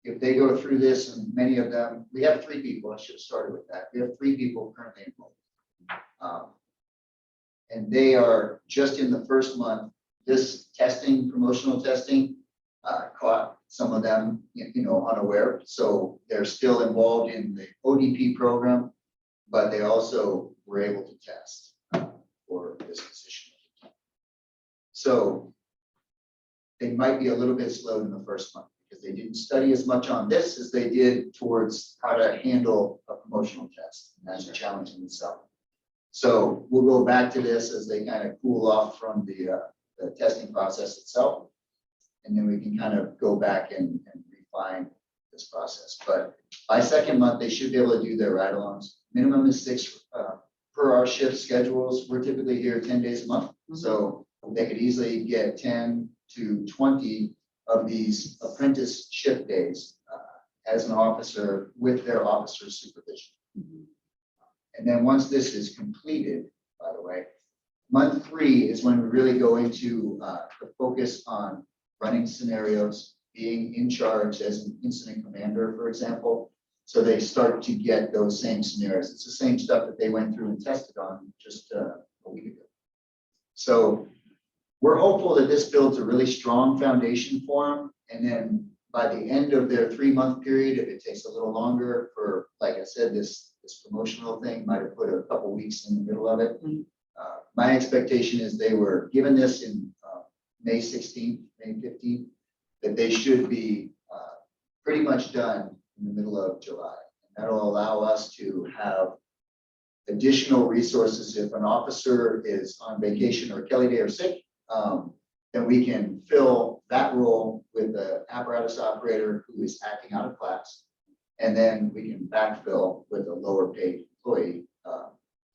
[SPEAKER 2] if they go through this, and many of them, we have 3 people, I should have started with that. We have 3 people currently enrolled. And they are just in the first month, this testing, promotional testing, caught some of them, unaware. So they're still involved in the ODP program, but they also were able to test for this position. So they might be a little bit slow in the first month because they didn't study as much on this as they did towards how to handle a promotional test. And that's a challenge in itself. So we'll go back to this as they kind of cool off from the testing process itself. And then we can kind of go back and refine this process. But by second month, they should be able to do their ride-alongs. Minimum is 6 per our shift schedules. We're typically here 10 days a month. So they could easily get 10 to 20 of these apprentice shift days as an officer with their officer's supervision. And then once this is completed, by the way, month 3 is when we really go into the focus on running scenarios, being in charge as an incident commander, for example. So they start to get those same scenarios. It's the same stuff that they went through and tested on just a week ago. So we're hopeful that this builds a really strong foundation for them. And then by the end of their 3-month period, if it takes a little longer for, like I said, this promotional thing might have put a couple weeks in the middle of it. My expectation is they were given this in May 16th, May 15th, that they should be pretty much done in the middle of July. And that'll allow us to have additional resources. If an officer is on vacation or Kelly Day or sick, then we can fill that role with the apparatus operator who is acting out of class. And then we can backfill with a lower paid employee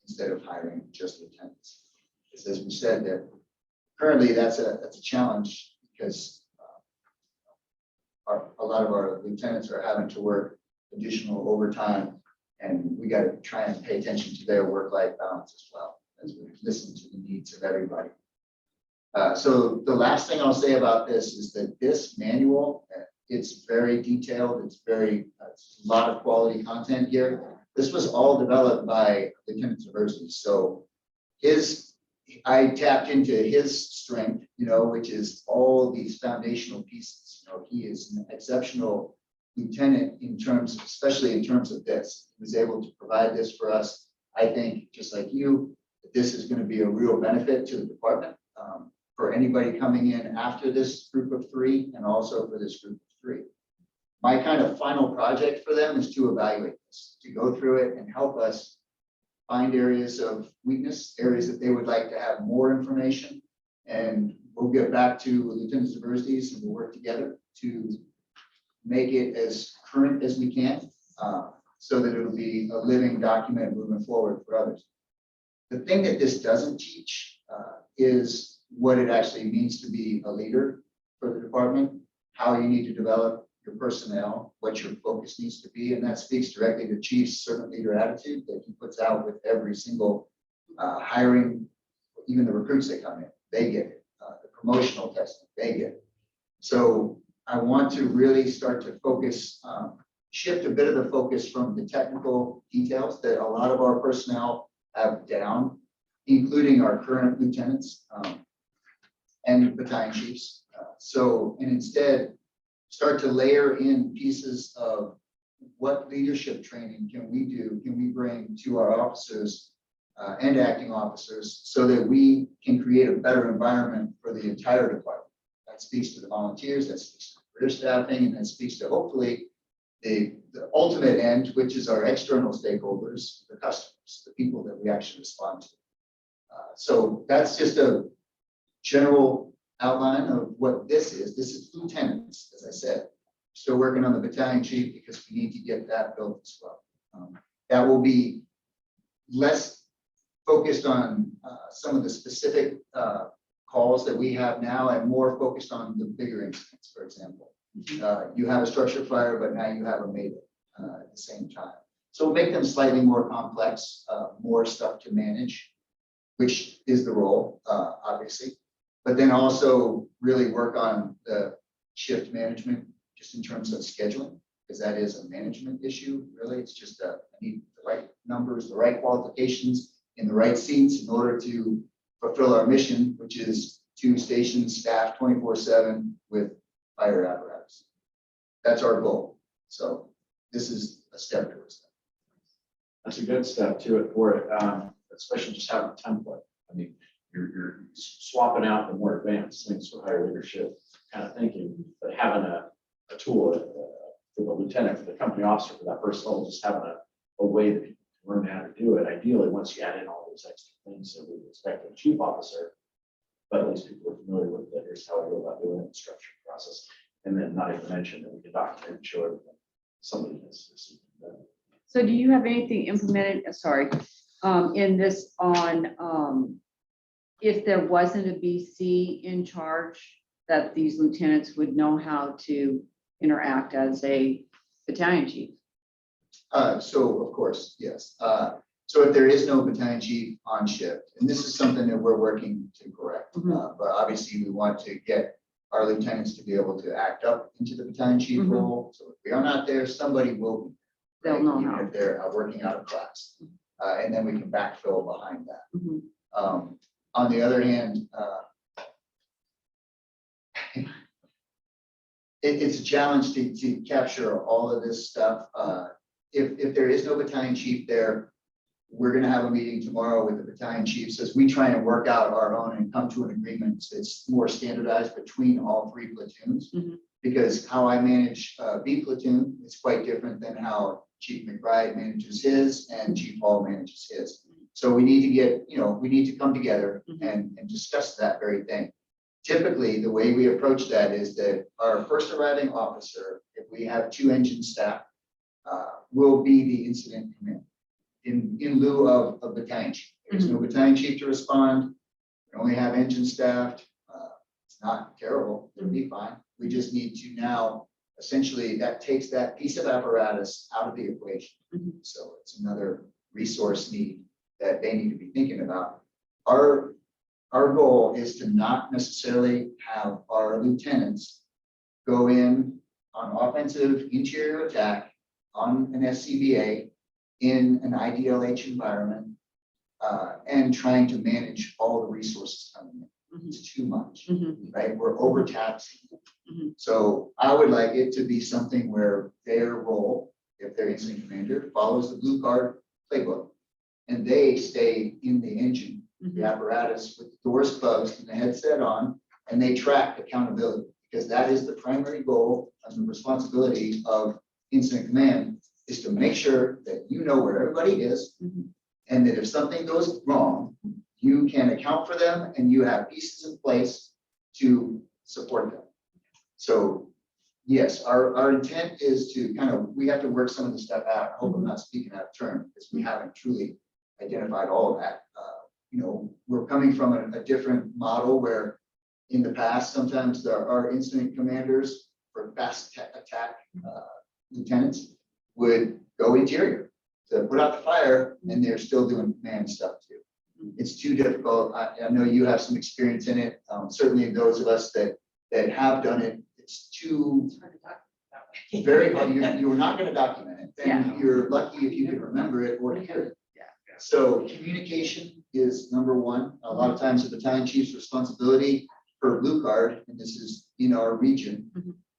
[SPEAKER 2] instead of hiring just lieutenants. Because as we said, that currently that's a challenge because a lot of our lieutenants are having to work additional overtime, and we got to try and pay attention to their work-life balance as well as we listen to the needs of everybody. So the last thing I'll say about this is that this manual, it's very detailed. It's a lot of quality content here. This was all developed by Lieutenant Tversky. So I tapped into his strength, which is all these foundational pieces. He is an exceptional lieutenant especially in terms of this. He was able to provide this for us. I think, just like you, that this is going to be a real benefit to the department for anybody coming in after this group of 3 and also for this group of 3. My kind of final project for them is to evaluate this, to go through it and help us find areas of weakness, areas that they would like to have more information. And we'll get back to Lieutenant Tversky's and we'll work together to make it as current as we can so that it'll be a living document moving forward for others. The thing that this doesn't teach is what it actually means to be a leader for the department, how you need to develop your personnel, what your focus needs to be. And that speaks directly to Chief's servant leader attitude that he puts out with every single hiring, even the recruits that come in, they get it. The promotional testing, they get it. So I want to really start to focus, shift a bit of the focus from the technical details that a lot of our personnel have down, including our current lieutenants and battalion chiefs. And instead start to layer in pieces of what leadership training can we bring to our officers and acting officers so that we can create a better environment for the entire department. That speaks to the volunteers, that speaks to career staffing, and that speaks to hopefully the ultimate end, which is our external stakeholders, the customers, the people that we actually respond to. So that's just a general outline of what this is. This is lieutenants, as I said. Still working on the battalion chief because we need to get that built as well. That will be less focused on some of the specific calls that we have now and more focused on the bigger incidents, for example. You have a structure fire, but now you have a Mayday at the same time. So make them slightly more complex, more stuff to manage, which is the role, obviously. But then also really work on the shift management just in terms of scheduling, because that is a management issue, really. It's just I need the right numbers, the right qualifications in the right seats in order to fulfill our mission, which is 2 stations staffed 24/7 with fire apparatus. That's our goal. So this is a step towards that.
[SPEAKER 4] That's a good step to it for it, especially just having a template. I mean, you're swapping out the more advanced things for higher leadership kind of thinking, but having a tool for the lieutenant, for the company officer, for that first level, just having a way that people can learn how to do it. Ideally, once you add in all those extra things that we would expect of a chief officer, but at least people are familiar with that. Here's how I go about doing it, structured process, and then not even mention that we can document and show everything. Somebody has this.
[SPEAKER 1] So do you have anything implemented, in this on, if there wasn't a BC in charge, that these lieutenants would know how to interact as a battalion chief?
[SPEAKER 2] So of course, yes. So if there is no battalion chief on shift, and this is something that we're working to correct,
[SPEAKER 1] Mhm.
[SPEAKER 2] but obviously we want to get our lieutenants to be able to act up into the battalion chief
[SPEAKER 1] Mhm.
[SPEAKER 2] role. So if we are not there, somebody will be.
[SPEAKER 1] They'll
[SPEAKER 2] right?
[SPEAKER 1] know
[SPEAKER 2] Even
[SPEAKER 1] how.
[SPEAKER 2] if they're working out of class. And then we can backfill behind that.
[SPEAKER 1] Mhm.
[SPEAKER 2] On the other hand, it's a challenge to capture all of this stuff. If there is no battalion chief there, we're gonna have a meeting tomorrow with the battalion chiefs as we try and work out our own and come to an agreement that's more standardized between all 3 platoons.
[SPEAKER 1] Mhm.
[SPEAKER 2] Because how I manage B platoon is quite different than how Chief McBride manages his and Chief Hall manages his. So we need to get, we need to come together and discuss that very thing. Typically, the way we approach that is that our first arriving officer, if we have 2 engine staff, will be the incident command in lieu of a battalion chief. There's no battalion chief to respond. We only have engine staffed. It's not terrible. It'll be fine. We just need to now, essentially, that takes that piece of apparatus out of the equation.
[SPEAKER 1] Mhm.
[SPEAKER 2] So it's another resource need that they need to be thinking about. Our goal is to not necessarily have our lieutenants go in on offensive interior attack on an SCBA in an IDLH environment and trying to manage all the resources coming in.
[SPEAKER 1] Mhm.
[SPEAKER 2] It's too much,
[SPEAKER 1] Mhm.
[SPEAKER 2] right? We're overtaxing.
[SPEAKER 1] Mhm.
[SPEAKER 2] So I would like it to be something where their role, if they're incident commander, follows the blue card playbook. And they stay in the engine, the apparatus with the doors closed and the headset on, and they track accountability. Because that is the primary goal and the responsibility of incident command is to make sure that you know where everybody is.
[SPEAKER 1] Mhm.
[SPEAKER 2] And that if something goes wrong, you can account for them and you have pieces in place to support them. So yes, our intent is to we have to work some of the stuff out. I hope I'm not speaking out of turn because we haven't truly identified all of that. We're coming from a different model where in the past, sometimes there are incident commanders for fast attack lieutenants would go interior to put out the fire and they're still doing command stuff too. It's too difficult. I know you have some experience in it. Certainly those of us that have done it, it's too very hard. You're not going to document it. And you're lucky if you can remember it or hear it. So communication is number 1. A lot of times the battalion chief's responsibility per blue card, and this is in our region,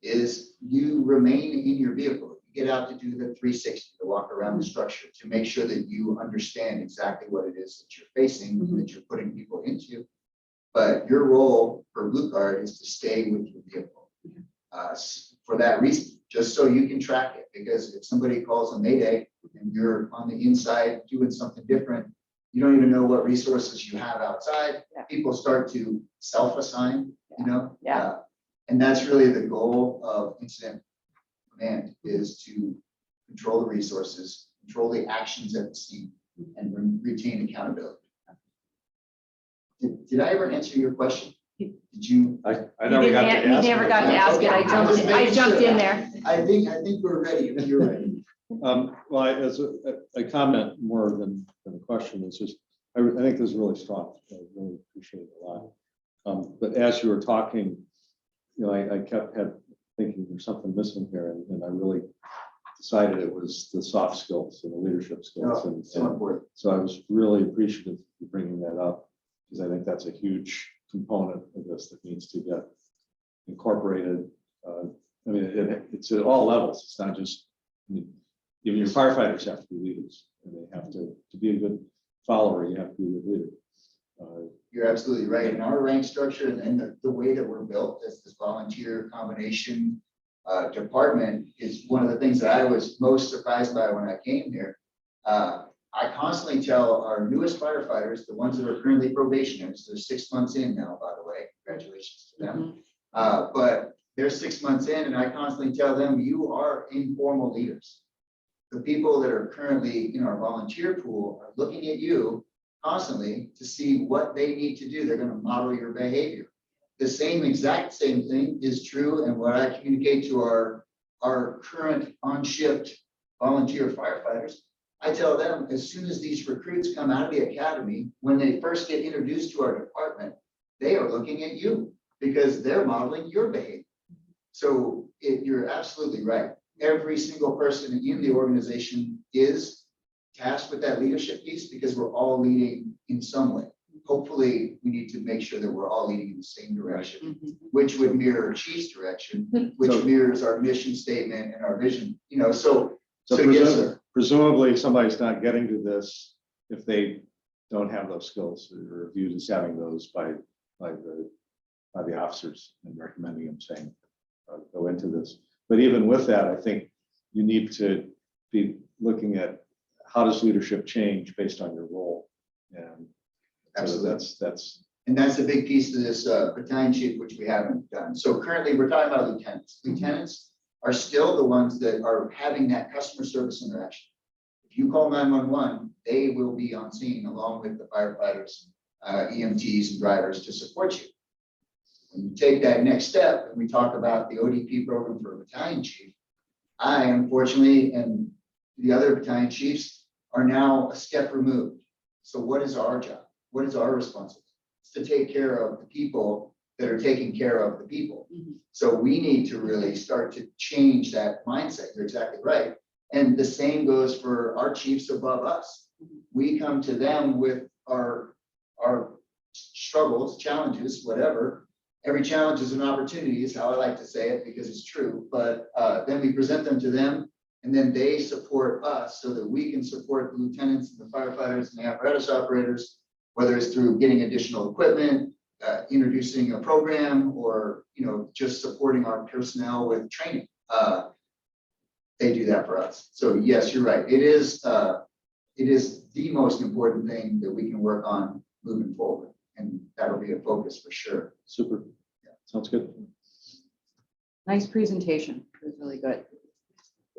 [SPEAKER 2] is you remain in your vehicle. You get out to do the 360, to walk around the structure, to make sure that you understand exactly what it is that you're facing, that you're putting people into. But your role per blue card is to stay with your vehicle. For that reason, just so you can track it, because if somebody calls a mayday and you're on the inside doing something different, you don't even know what resources you have outside. People start to self-assign, and that's really the goal of incident command, is to control the resources, control the actions at the scene, and retain accountability. Did I ever answer your question? Did you?
[SPEAKER 5] I
[SPEAKER 1] You
[SPEAKER 5] never got to
[SPEAKER 1] didn't- you
[SPEAKER 5] ask.
[SPEAKER 1] never got to
[SPEAKER 5] it.
[SPEAKER 1] ask it. I jumped in there.
[SPEAKER 2] I think we're ready. You're ready.
[SPEAKER 5] Well, as a comment more than a question, it's just, I think this is really strong. I really appreciate it a lot. But as you were talking, I had thinking there's something missing here, and I really decided it was the soft skills and the leadership skills.
[SPEAKER 2] No,
[SPEAKER 5] And
[SPEAKER 2] so important.
[SPEAKER 5] so I was really appreciative of bringing that up, because I think that's a huge component of this that needs to get incorporated. I mean, it's at all levels. It's not just, I mean, even your firefighters have to be leaders, and they have to be a good follower, you have to be a good leader.
[SPEAKER 2] You're absolutely right. In our rank structure and the way that we're built as this volunteer combination department is one of the things that I was most surprised by when I came here. I constantly tell our newest firefighters, the ones that are currently probationers, they're 6 months in now, by the way, congratulations to them. But they're 6 months in, and I constantly tell them, you are informal leaders. The people that are currently in our volunteer pool are looking at you constantly to see what they need to do. They're going to model your behavior. The exact same thing is true, and what I communicate to our current on-shift volunteer firefighters, I tell them, as soon as these recruits come out of the academy, when they first get introduced to our department, they are looking at you because they're modeling your behavior. So you're absolutely right. Every single person in the organization is tasked with that leadership piece because we're all leading in some way. Hopefully, we need to make sure that we're all leading in the same direction, which would mirror Chief's direction, which
[SPEAKER 5] So-
[SPEAKER 2] mirrors our mission statement and our vision, so yes, sir.
[SPEAKER 5] Presumably, somebody's not getting to this if they don't have those skills or viewed as having those by the officers and recommending them saying, go into this. But even with that, I think you need to be looking at how does leadership change based on your role, and so
[SPEAKER 2] Absolutely.
[SPEAKER 5] that's
[SPEAKER 2] And that's a big piece to this battalion chief, which we haven't done. So currently, we're talking about lieutenants. Lieutenants are still the ones that are having that customer service interaction. If you call 911, they will be on scene along with the firefighters, EMTs and drivers to support you. When you take that next step and we talk about the ODP program for a battalion chief, I unfortunately, and the other battalion chiefs are now a step removed. So what is our job? What is our responsibility? It's to take care of the people that are taking care of the people. So we need to really start to change that mindset. You're exactly right. And the same goes for our chiefs above us. We come to them with our struggles, challenges, whatever. Every challenge is an opportunity is how I like to say it because it's true. But then we present them to them, and then they support us so that we can support the lieutenants and the firefighters and the apparatus operators, whether it's through getting additional equipment, introducing a program, or just supporting our personnel with training. They do that for us. So yes, you're right. It is the most important thing that we can work on moving forward, and that'll be a focus for sure.
[SPEAKER 5] super. Sounds good.
[SPEAKER 1] Nice presentation. It was really good.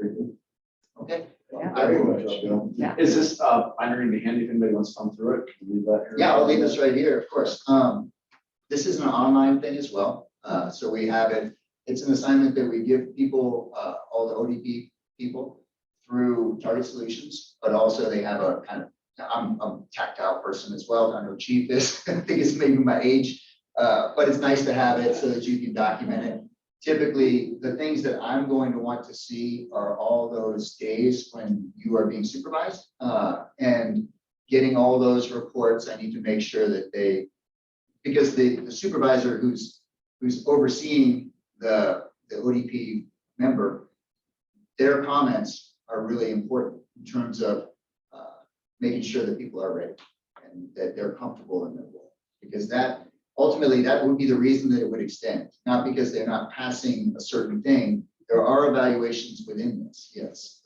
[SPEAKER 2] Very good. Okay.
[SPEAKER 1] Yeah.
[SPEAKER 2] Very much.
[SPEAKER 1] Yeah.
[SPEAKER 4] Is this binder in the handy if anybody wants to come through it? Can we leave that here?
[SPEAKER 2] Yeah, I'll leave this right here, of course. This is an online thing as well. So we have it, it's an assignment that we give people, all the ODP people through Target Solutions, but also they have a kind of, I'm a tactile person as well. I know Chief is, I think it's maybe my age, but it's nice to have it so that you can document it. Typically, the things that I'm going to want to see are all those days when you are being supervised, and getting all those reports. I need to make sure that because the supervisor who's overseeing the ODP member, their comments are really important in terms of making sure that people are ready and that they're comfortable in their role. Because that ultimately, that would be the reason that it would extend, not because they're not passing a certain thing. There are evaluations within this, yes.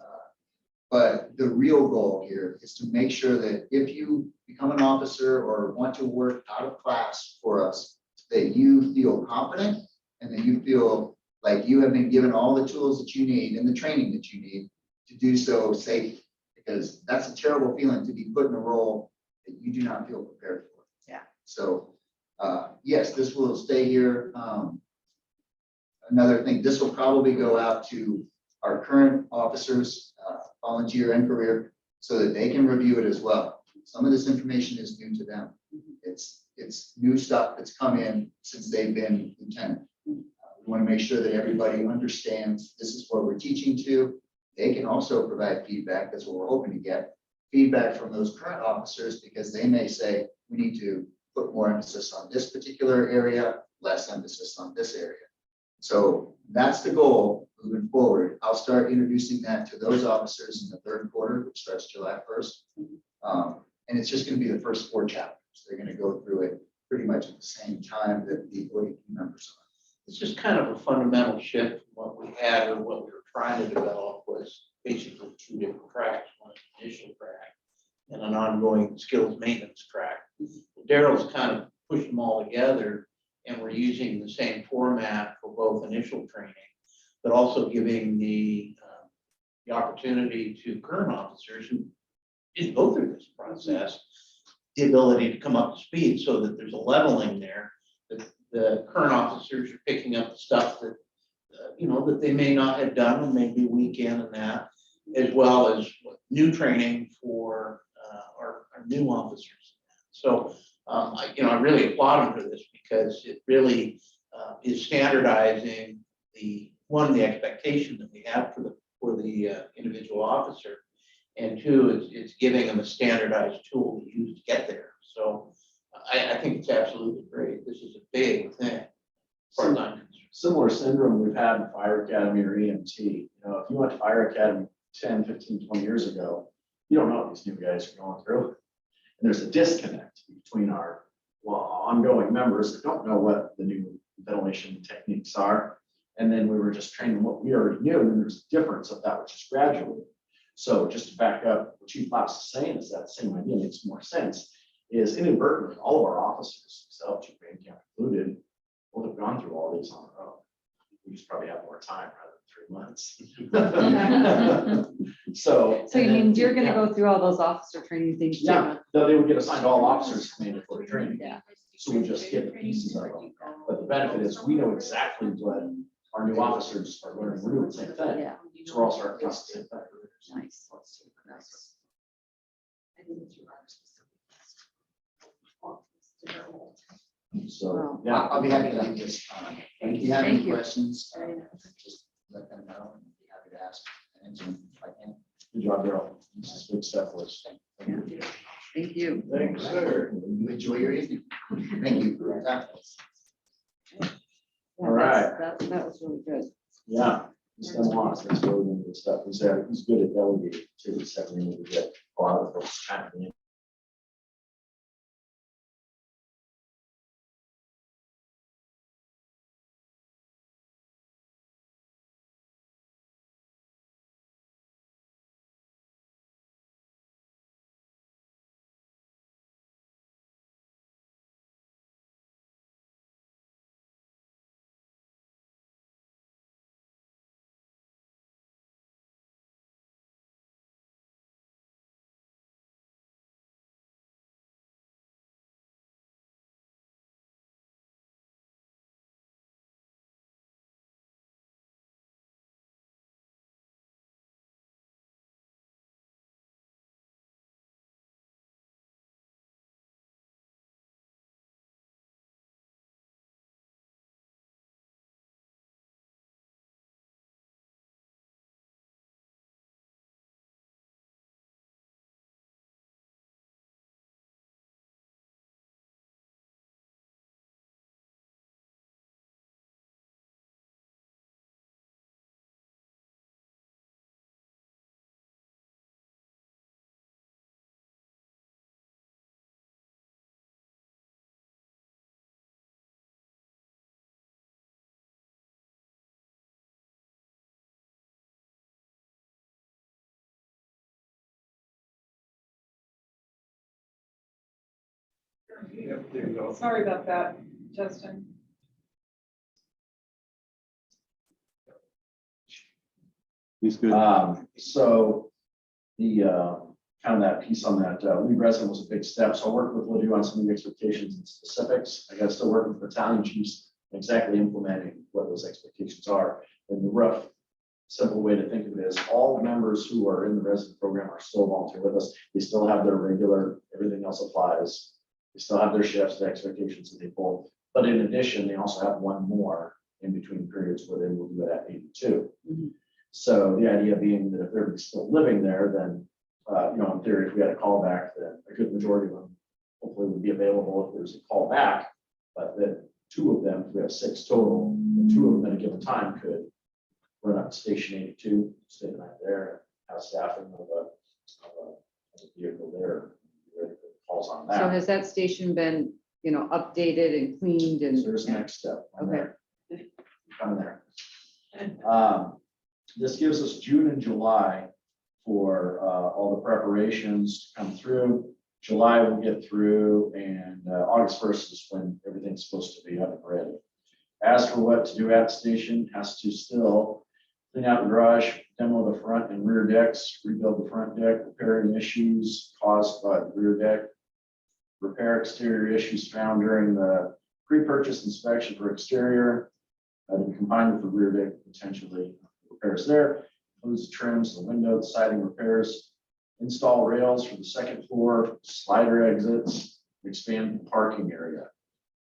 [SPEAKER 2] But the real goal here is to make sure that if you become an officer or want to work out of class for us, that you feel confident and that you feel like you have been given all the tools that you need and the training that you need to do so safely. Because that's a terrible feeling to be put in a role that you do not feel prepared for.
[SPEAKER 1] Yeah.
[SPEAKER 2] So yes, this will stay here. Another thing, this will probably go out to our current officers, volunteer and career, so that they can review it as well. Some of this information is new to them. It's new stuff that's come in since they've been lieutenant. We want to make sure that everybody understands this is what we're teaching to. They can also provide feedback. That's what we're hoping to get. Feedback from those current officers, because they may say, we need to put more emphasis on this particular area, less emphasis on this area. So that's the goal moving forward. I'll start introducing that to those officers in the third quarter, which starts July 1st. And it's just going to be the first 4 chapters. They're going to go through it pretty much at the same time that the ODP members are.
[SPEAKER 6] It's just kind of a fundamental shift from what we had or what we were trying to develop was basically 2 different tracks, one initial track and an ongoing skills maintenance track. Daryl's kind of pushed them all together and we're using the same format for both initial training, but also giving the opportunity to current officers who didn't go through this process, the ability to come up to speed so that there's a leveling there. That the current officers are picking up the stuff that, that they may not have done and maybe week in and that, as well as new training for our new officers. So, I really applaud them for this because it really is standardizing the expectation that we have for the individual officer. And 2, it's giving them a standardized tool to use to get there. So I think it's absolutely great. This is a big thing. As far as I'm concerned.
[SPEAKER 4] Similar syndrome we've had in Fire Academy or EMT. If you went to Fire Academy 10, 15, 20 years ago, you don't know what these new guys are going through. And there's a disconnect between our ongoing members that don't know what the new ventilation techniques are. And then we were just training what we already knew. And then there's a difference of that, which is gradual. So just to back up what Chief Laps is saying is that same idea makes more sense, is inadvertently all of our officers, except Chief Van Camp included, will have gone through all these on their own. We just probably have more time rather than 3 months. So
[SPEAKER 1] So you mean you're gonna go through all those officer training things too?
[SPEAKER 4] yeah, they would get assigned all officers to mandatory training.
[SPEAKER 1] Yeah.
[SPEAKER 4] So we just get the pieces of them. But the benefit is we know exactly what our new officers are learning. We're doing the same thing.
[SPEAKER 1] Yeah,
[SPEAKER 4] So we're all starting to do the same thing.
[SPEAKER 1] nice. Nice.
[SPEAKER 4] So,
[SPEAKER 1] Wow.
[SPEAKER 4] yeah.
[SPEAKER 2] I'll be happy to leave this. If you have
[SPEAKER 1] Thank
[SPEAKER 2] any
[SPEAKER 1] you.
[SPEAKER 2] questions, just let them know and be happy to ask. Answer them if I can.
[SPEAKER 4] Good job, Daryl. This is a big step for us.
[SPEAKER 1] Thank you.
[SPEAKER 4] Thanks, sir.
[SPEAKER 2] You enjoy your evening. Thank you for your time.
[SPEAKER 1] Yeah,
[SPEAKER 4] All right.
[SPEAKER 1] That was really good.
[SPEAKER 4] Yeah. He's done lots. That's really good stuff. He's good at delegating too. He's having to get a lot of folks chiming in.
[SPEAKER 8] Sorry about that, Justin.
[SPEAKER 5] He's good.
[SPEAKER 4] So the kind of that piece on that lead resident was a big step. So I worked with Lydia on some of the expectations and specifics. I got to still work with battalion chiefs exactly implementing what those expectations are. And the rough, simple way to think of it is all members who are in the resident program are still volunteer with us. They still have their regular, everything else applies. They still have their shifts, the expectations that they pull. But in addition, they also have one more in between periods where they will do it at 82.
[SPEAKER 1] Mhm.
[SPEAKER 4] So the idea being that if everybody's still living there, then, in theory, if we had a callback, then a good majority of them hopefully would be available if there's a callback. But then 2 of them, if we have 6 total, the 2 of them at a given time could run up to Station 82, stay the night there, have staffing of a vehicle there, ready for calls on
[SPEAKER 1] So
[SPEAKER 4] that.
[SPEAKER 1] has that station been, updated and cleaned
[SPEAKER 4] So
[SPEAKER 1] and?
[SPEAKER 4] there's the next step. on
[SPEAKER 1] Okay.
[SPEAKER 4] there. Coming there. This gives us June and July for all the preparations to come through. July will get through, and August 1st is when everything's supposed to be up and ready. As for what to do at the station, has to still clean out the garage, demo the front and rear decks, rebuild the front deck, repair any issues caused by the rear deck, repair exterior issues found during the pre-purchase inspection for exterior, to be combined with the rear deck, potentially repairs there, includes the trims, the window, the siding repairs, install rails for the second floor, slider exits, expand the parking area.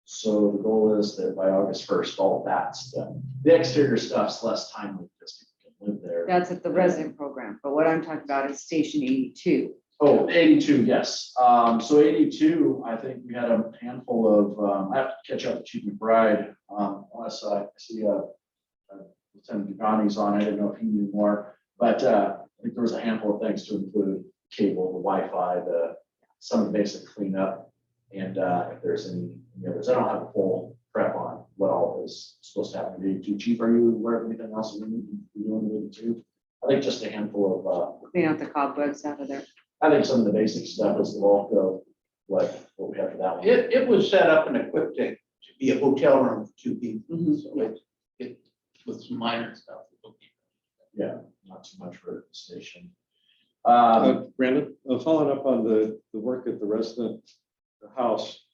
[SPEAKER 4] So the goal is that by August 1st, all of that's done. The exterior stuff's less timely because people can live there.
[SPEAKER 1] That's at the resident program, but what I'm talking about is Station 82.
[SPEAKER 4] Oh, 82, yes. So 82, I think we had a handful of, I have to catch up with Chief McBride, unless I see Lieutenant Dugani's on. I didn't know if he knew more, but I think there was a handful of things to include: cable, the Wi-Fi, some of the basic cleanup, and if there's any others. I don't have a full prep on what all is supposed to happen in 82. Chief, are you aware of anything else we need to be doing in 82? I think just a handful of,
[SPEAKER 1] Clean out the cobwebs out of there.
[SPEAKER 4] I think some of the basic stuff is the bulk of what we have for that one.
[SPEAKER 6] It was set up and equipped to be a hotel room for 2 people,
[SPEAKER 1] Mhm.
[SPEAKER 6] so it with some minor stuff.
[SPEAKER 4] Yeah, not too much for the station.
[SPEAKER 5] Brandon, following up on the work at the resident house,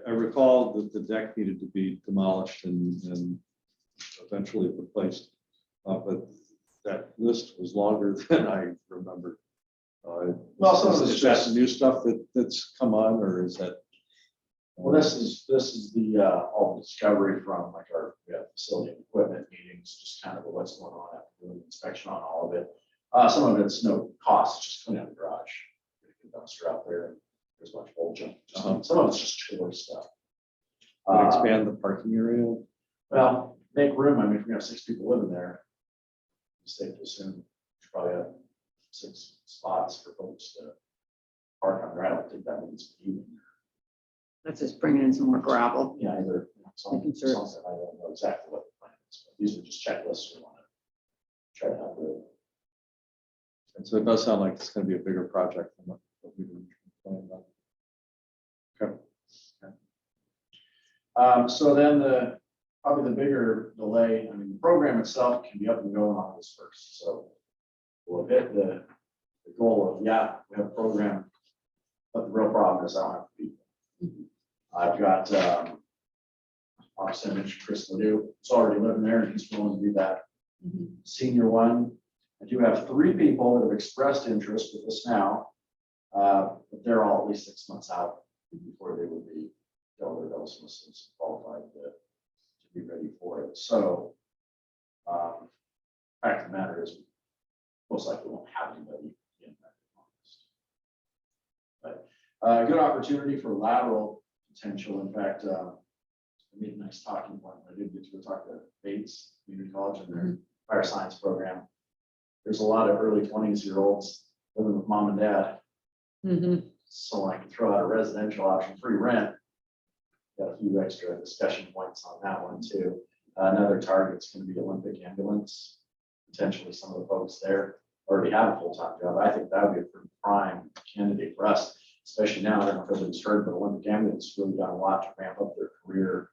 [SPEAKER 5] I recall that the deck needed to be demolished and eventually replaced. But that list was longer than I remembered.
[SPEAKER 4] Well, some of
[SPEAKER 5] Is
[SPEAKER 4] it's
[SPEAKER 5] this just
[SPEAKER 4] just-
[SPEAKER 5] new stuff that's come on, or is that?
[SPEAKER 4] Well, this is the all the discovery from like we have facility and equipment meetings, just kind of what's going on after doing the inspection on all of it. Some of it's no cost, just clean out the garage, get a dumpster out there, and there's a bunch of old junk. Some of it's just chore stuff.
[SPEAKER 5] Expand the parking area?
[SPEAKER 4] Well, make room. I mean, if we have 6 people living there, it's safe to assume we should probably have 6 spots for folks to park on. I don't think that means even.
[SPEAKER 1] That's just bringing in some more gravel.
[SPEAKER 4] Yeah, either, some,
[SPEAKER 1] Making sure it's-
[SPEAKER 4] I don't know exactly what the plan is, but these are just checklists we want to try to have.
[SPEAKER 5] And so it does sound like it's going to be a bigger project than what we were planning on. Okay.
[SPEAKER 4] So then probably the bigger delay, I mean, the program itself can be up and going on August 1st, so we'll hit the goal of, we have a program, but the real problem is I don't have people. I've got, obviously I mentioned Chris Ledoux, it's already living there and he's willing to do that. Senior one, I do have 3 people that have expressed interest with us now, but they're all at least 6 months out before they would be eligible, qualified to be ready for it. So, fact of the matter is, most likely won't have anybody in that. But good opportunity for lateral potential. In fact, I made a nice talking point. I did get to go talk to Bates Community College and their fire science program. There's a lot of early 20s-year-olds living with mom and dad.
[SPEAKER 1] Mhm.
[SPEAKER 4] So I can throw out a residential option, free rent. Got a few extra discussion points on that one too. Another target's going to be Olympic Ambulance. Potentially some of the folks there already have a full-time job. I think that would be a pretty prime candidate for us, especially now. I don't know if everybody's heard, but Olympic Ambulance has really done a lot to ramp up their career.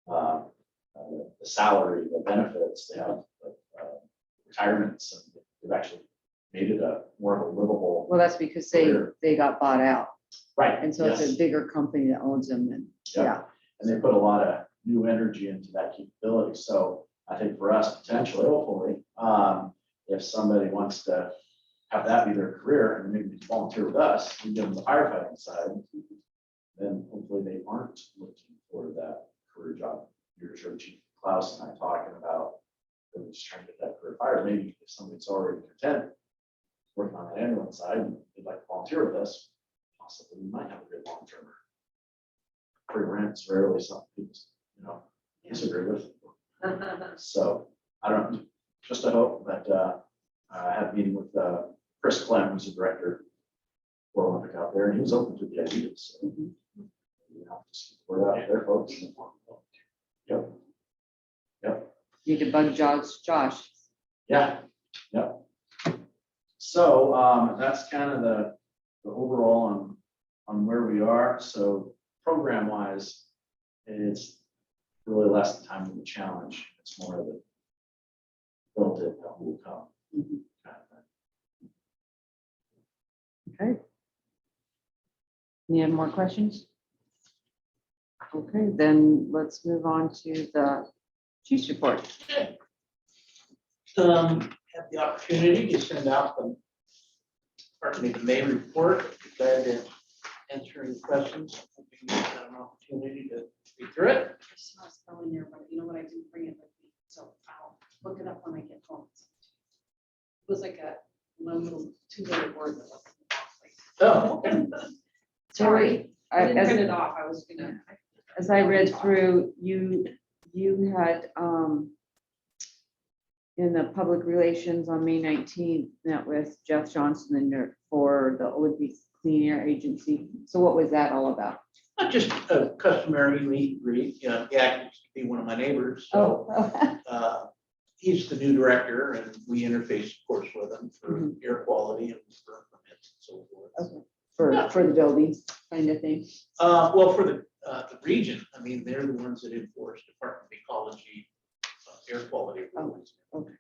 [SPEAKER 4] The salary, the benefits, they have retirements, and they've actually made it a more of a livable.
[SPEAKER 1] Well, that's because they got bought out.
[SPEAKER 4] Right.
[SPEAKER 1] And so it's
[SPEAKER 4] yes.
[SPEAKER 1] a bigger company that owns them and,
[SPEAKER 4] Yep.
[SPEAKER 1] yeah.
[SPEAKER 4] And they put a lot of new energy into that capability. So I think for us, potentially, hopefully, if somebody wants to have that be their career and maybe volunteer with us, we give them the firefighting side, then hopefully they aren't looking for that career job. You're sure Chief Klaus and I talking about, we're just trying to get that career fire, maybe if somebody's already content working on the ambulance side, and they'd like to volunteer with us, possibly we might have a good long-termer. Free rent's rarely something people, disagree with. So I don't, just a hope, but I had a meeting with Chris Clem, who's the director for Olympic out there, and he was open to the idea. So, just word out there, folks. Yep. Yep.
[SPEAKER 1] Need to bug Josh.
[SPEAKER 4] Yeah. Yep. So that's kind of the overall on where we are. So program wise, it's really less the time of the challenge. It's more of the build it, that will come. Kind of thing.
[SPEAKER 1] Okay. Any other more questions? Okay, then let's move on to the chief's report.
[SPEAKER 6] Had the opportunity to send out the May report. Glad to answer any questions. Hoping you have an opportunity to read through it.
[SPEAKER 3] I saw a spell in there, but you know what, I didn't bring it with me, so I'll look it up when I get home. It was like one little two-letter word that wasn't.
[SPEAKER 6] Oh, okay.
[SPEAKER 3] Sorry, I didn't
[SPEAKER 1] As-
[SPEAKER 3] print it off, I was gonna.
[SPEAKER 1] As I read through, you had, in the public relations on May 19th, met with Jeff Johnson and for the Olympic Clean Air Agency. So what was that all about?
[SPEAKER 6] Not just a customary meet and greet, he happens to be one of my neighbors, so he's the new director and we interface, of course, with him for air quality and for permits and so forth.
[SPEAKER 1] For the buildings kind of thing.
[SPEAKER 6] Well, for the region, I mean, they're the ones that enforce Department of Ecology air quality rules.
[SPEAKER 1] okay.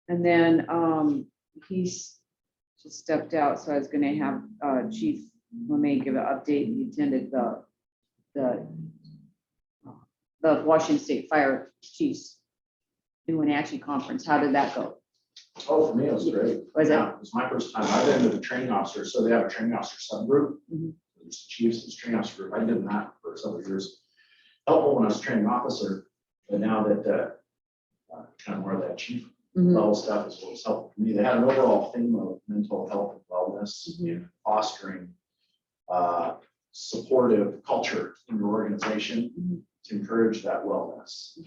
[SPEAKER 1] And then he's just stepped out, so I was gonna have Chief LeMay give an update. He attended the Washington State Fire Chiefs in Wenatchee Conference. How did that go?
[SPEAKER 4] Oh, for me, it was great.
[SPEAKER 1] Was it?
[SPEAKER 4] Yeah, it was my first time. I've been to the training officer, so they have a training officer subgroup.
[SPEAKER 1] Mhm.
[SPEAKER 4] It's chiefs, it's training officer group. I did that for several years. Helpful when I was training officer, but now that kind of more of that chief
[SPEAKER 1] Mhm.
[SPEAKER 4] level stuff is what was helpful for me. They had an overall theme of mental health and wellness and fostering supportive culture in your organization to encourage that wellness.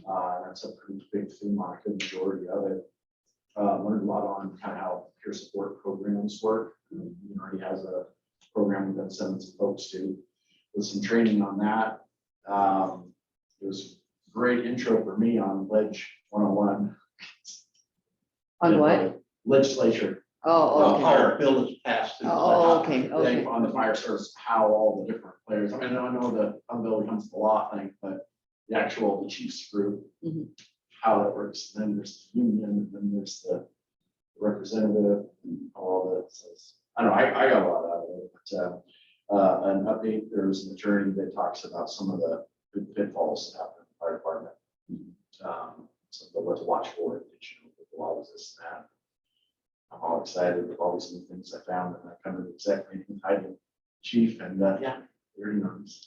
[SPEAKER 4] That's a pretty big theme on a good majority of it. Learned a lot on kind of how peer support programs work. He already has a program that sends folks to with some training on that. It was a great intro for me on Ledge 101.
[SPEAKER 1] On what?
[SPEAKER 4] Legislature.
[SPEAKER 1] Oh, okay.
[SPEAKER 6] Our bill is passed. through the
[SPEAKER 1] Oh,
[SPEAKER 6] legislature.
[SPEAKER 1] okay,
[SPEAKER 4] Thing
[SPEAKER 1] okay.
[SPEAKER 4] on the fire service, how all the different players, I mean, I know the bill becomes the law thing, but the actual, the chiefs group,
[SPEAKER 1] Mhm.
[SPEAKER 4] how that works, and then there's the union, and then there's the representative, and all that. So I don't know, I got a lot out of it, but an update, there's an attorney that talks about some of the pitfalls that happen in the fire department. So what to watch for, with the laws, this and that. I'm all excited with all these new things I found, and I come to the exec meeting with Heidi, chief, and yeah, there he knows.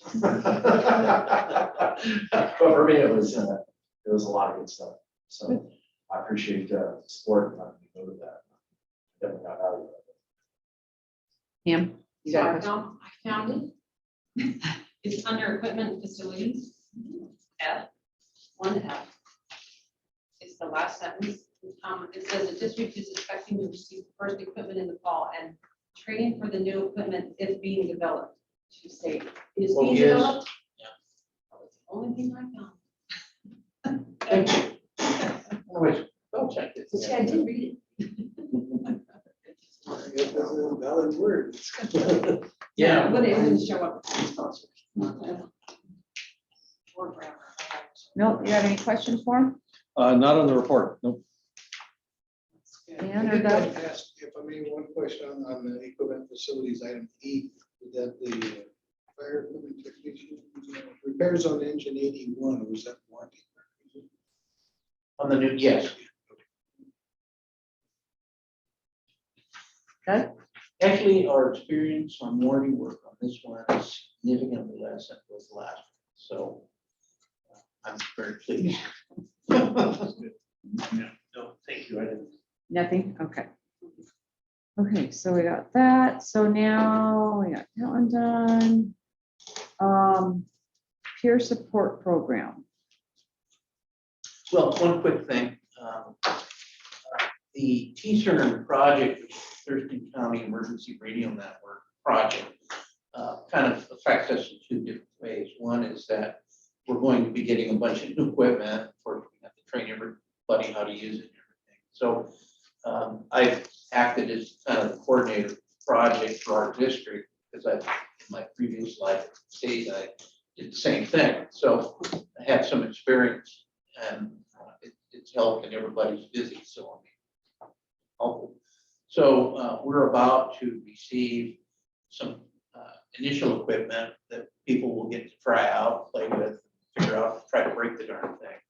[SPEAKER 4] But for me, it was a lot of good stuff. So I appreciate the support and letting me go to that. Definitely got value out of it.
[SPEAKER 1] Pam, you
[SPEAKER 9] So
[SPEAKER 1] got a
[SPEAKER 9] I
[SPEAKER 1] question?
[SPEAKER 9] found it. It's under equipment and facilities. F, 1F. It's the last sentence. It says the district is expecting to receive the first equipment in the fall and training for the new equipment is being developed. To say, is
[SPEAKER 6] Well,
[SPEAKER 9] being
[SPEAKER 6] yes.
[SPEAKER 9] developed.
[SPEAKER 6] Yeah.
[SPEAKER 9] That was the only thing I found.
[SPEAKER 6] Thank you. Always, don't check it.
[SPEAKER 9] See, I did read
[SPEAKER 6] Valid words.
[SPEAKER 9] it.
[SPEAKER 6] Yeah.
[SPEAKER 9] But it didn't show up. Or grammar.
[SPEAKER 1] No, you got any questions for him?
[SPEAKER 5] Not on the report, nope.
[SPEAKER 1] Dan
[SPEAKER 10] I
[SPEAKER 1] or
[SPEAKER 10] did
[SPEAKER 1] Doug?
[SPEAKER 10] want to ask, if I may, one question on the equipment facilities, item E, that the fire equipment technician, repairs on engine 81, was that warranty?
[SPEAKER 6] On the new, yes.
[SPEAKER 1] Okay.
[SPEAKER 6] Actually, our experience on warranty work on this one is significantly less than it was last. So I'm very pleased.
[SPEAKER 7] Yeah, no, thank you, I didn't.
[SPEAKER 1] Nothing? Okay. Okay, so we got that. So now we got that one done. Peer support program.
[SPEAKER 6] Well, one quick thing. The T-CERN project, which is Thurston County Emergency Radio Network project, kind of affects us in two different ways. One is that we're going to be getting a bunch of new equipment. Of course, we have to train everybody how to use it and everything. So I've acted as kind of the coordinator of the project for our district because in my previous life at the state, I did the same thing. So I have some experience and it's helping. Everybody's busy, so I mean, helpful. So we're about to receive some initial equipment that people will get to try out, play with, figure out, try to break the darn thing.